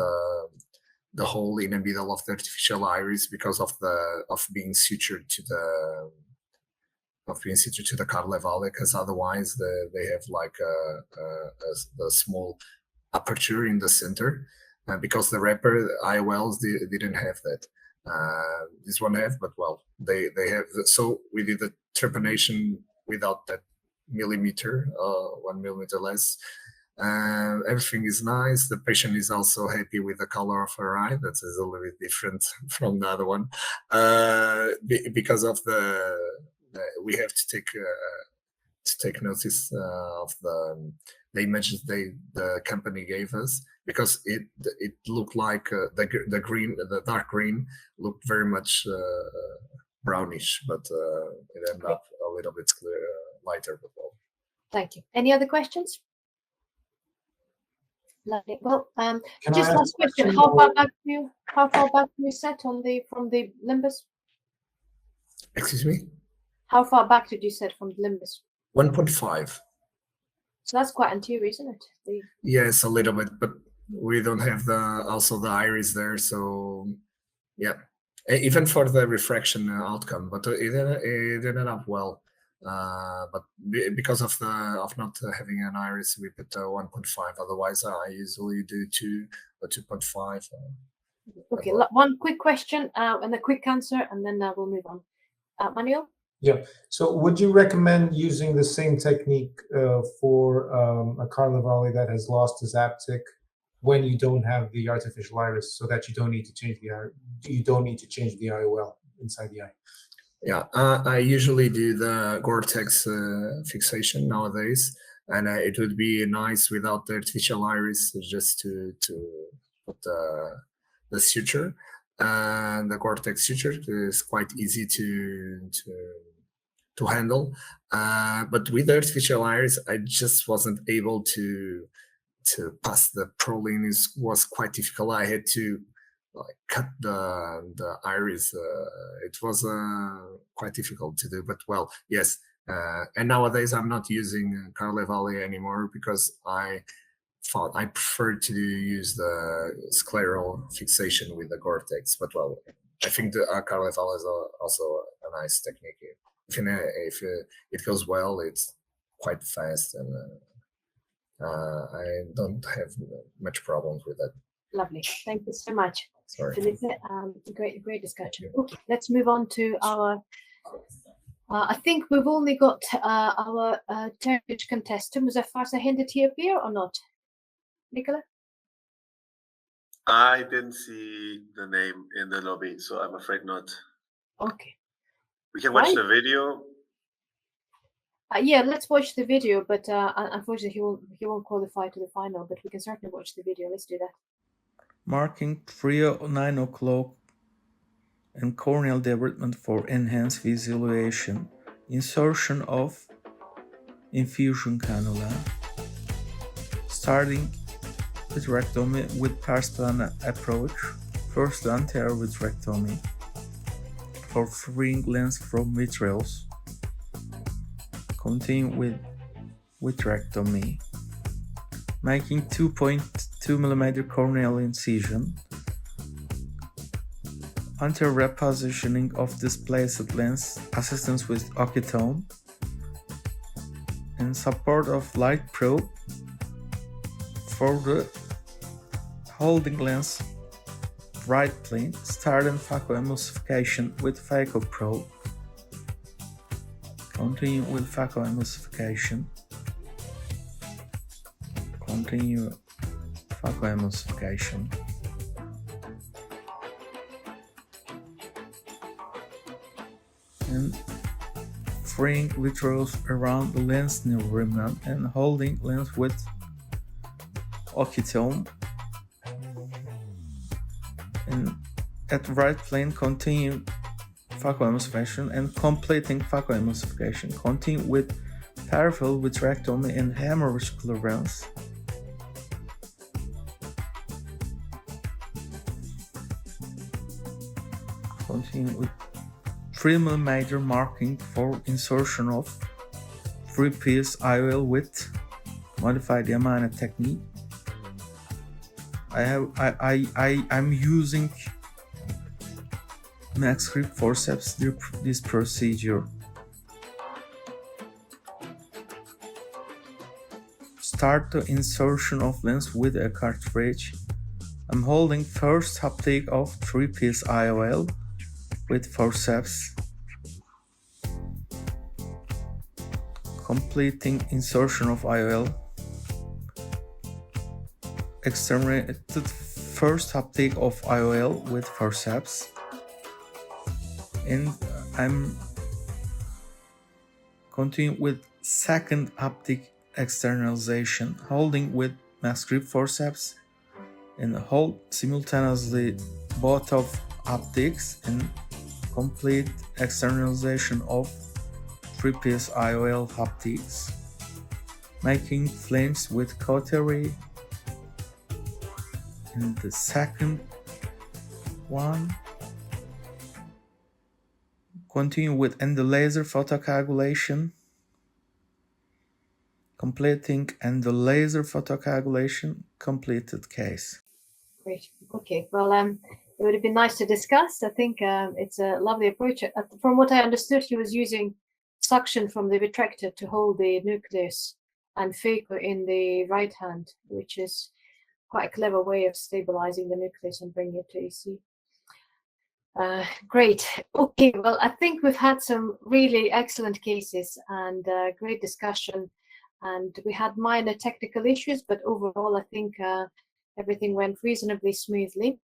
the hole in the middle of the artificial iris because of being sutured to the Carle-Valle, because otherwise they have like a small aperture in the center, because the wrapper IOLs didn't have that. This one have, but well, they have. So we did the trepanation without that millimeter, 1 millimeter less. Everything is nice. The patient is also happy with the color of her eye. That is a little bit different from the other one, because of we have to take notice of the images the company gave us, because it looked like the dark green looked very much brownish, but it ended up a little bit lighter. But well. Thank you. Any other questions? Lovely. Well, Can just I last question. How far back do you set from the limbus? Excuse me? How far back did you set from the limbus? 1.5. So that's quite anterior, isn't it? Yes, a little bit, but we don't have also the iris there, so yeah. Even for the refraction outcome, but it ended up well. But because of not having an iris, we put 1.5. Otherwise, I usually do 2 or 2.5. Okay, one quick question and a quick answer, and then we'll move on. Manuel? Yeah. So would you recommend using the same technique for a Carle-Valle that has lost its aptic when you don't have the artificial iris, so that you don't need to change the IOL inside the eye? Yeah, I usually do the Gore-Tex fixation nowadays, and it would be nice without the artificial iris, just to put the suture. And the Gore-Tex suture is quite easy to handle, but with the artificial iris, I just wasn't able to pass the proline. Was quite difficult. I had to cut the iris. It was quite difficult to do, but well, yes. And nowadays I'm not using Carle-Valle anymore because I prefer to use the scleral fixation with the Gore-Tex. But well, I think the Carle-Valle is also a nice technique. If it goes well, it's quite fast, and I don't have much problems with that. Lovely. Thank you so much, Sorry. Filipe. Great discussion. Okay, let's move on to our. I think we've only got our Turkish contestant. Muzaffer Şahin, did he appear or not? Nicola? I didn't see the name in the lobby, so I'm afraid not. Okay. We can watch the video. Yeah, let's watch the video, but unfortunately he won't qualify to the final, but we can certainly watch the video. Let's do that. Marking 3 or 9 o'clock and corneal debridement for enhanced visualization. Insertion of infusion cannula. Starting vitrectomy with pars-plana approach. First anterior vitrectomy for freeing lens from vitreous. Continue with vitrectomy. Making 2.2 mm corneal incision. Anterior repositioning of displaced lens, assistance with occitome. In support of light probe for the holding lens right plane, starting phacoemulsification with phaco probe. Continue with phacoemulsification. Continue phacoemulsification. And freeing vitreous around the lens near remnant and holding lens with occitome. And at right plane, continue phacoemulsification and completing phacoemulsification. Continue with peripheral vitrectomy and hemorrhage clearance. Continue with 3 mm marking for insertion of 3-piece IOL with modified Yamana technique. I'm using max grip forceps this procedure. Start the insertion of lens with a cartridge. I'm holding first uptake of 3-piece IOL with forceps. Completing insertion of IOL. Exterminated first uptake of IOL with forceps. And I'm continuing with second optic externalization, holding with max grip forceps and hold simultaneously both of optics and complete externalization of 3-piece IOL optics, making flames with cautery. And the second one, continue with endolaser photocoagulation, completing endolaser photocoagulation, completed case. Great. Okay. Well, it would have been nice to discuss. I think it's a lovely approach. From what I understood, he was using suction from the retractor to hold the nucleus and phaco in the right hand, which is quite a clever way of stabilizing the nucleus and bringing it to AC. Great. Okay, well, I think we've had some really excellent cases and great discussion, and we had minor technical issues, but overall, I think everything went reasonably smoothly.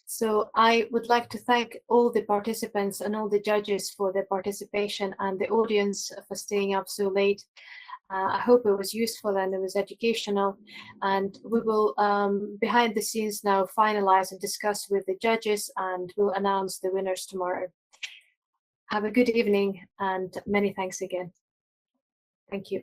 So I would like to thank all the participants and all the judges for their participation and the audience for staying up so late. I hope it was useful and it was educational, and we will behind the scenes now finalize and discuss with the judges, and we'll announce the winners tomorrow. Have a good evening and many thanks again. Thank you.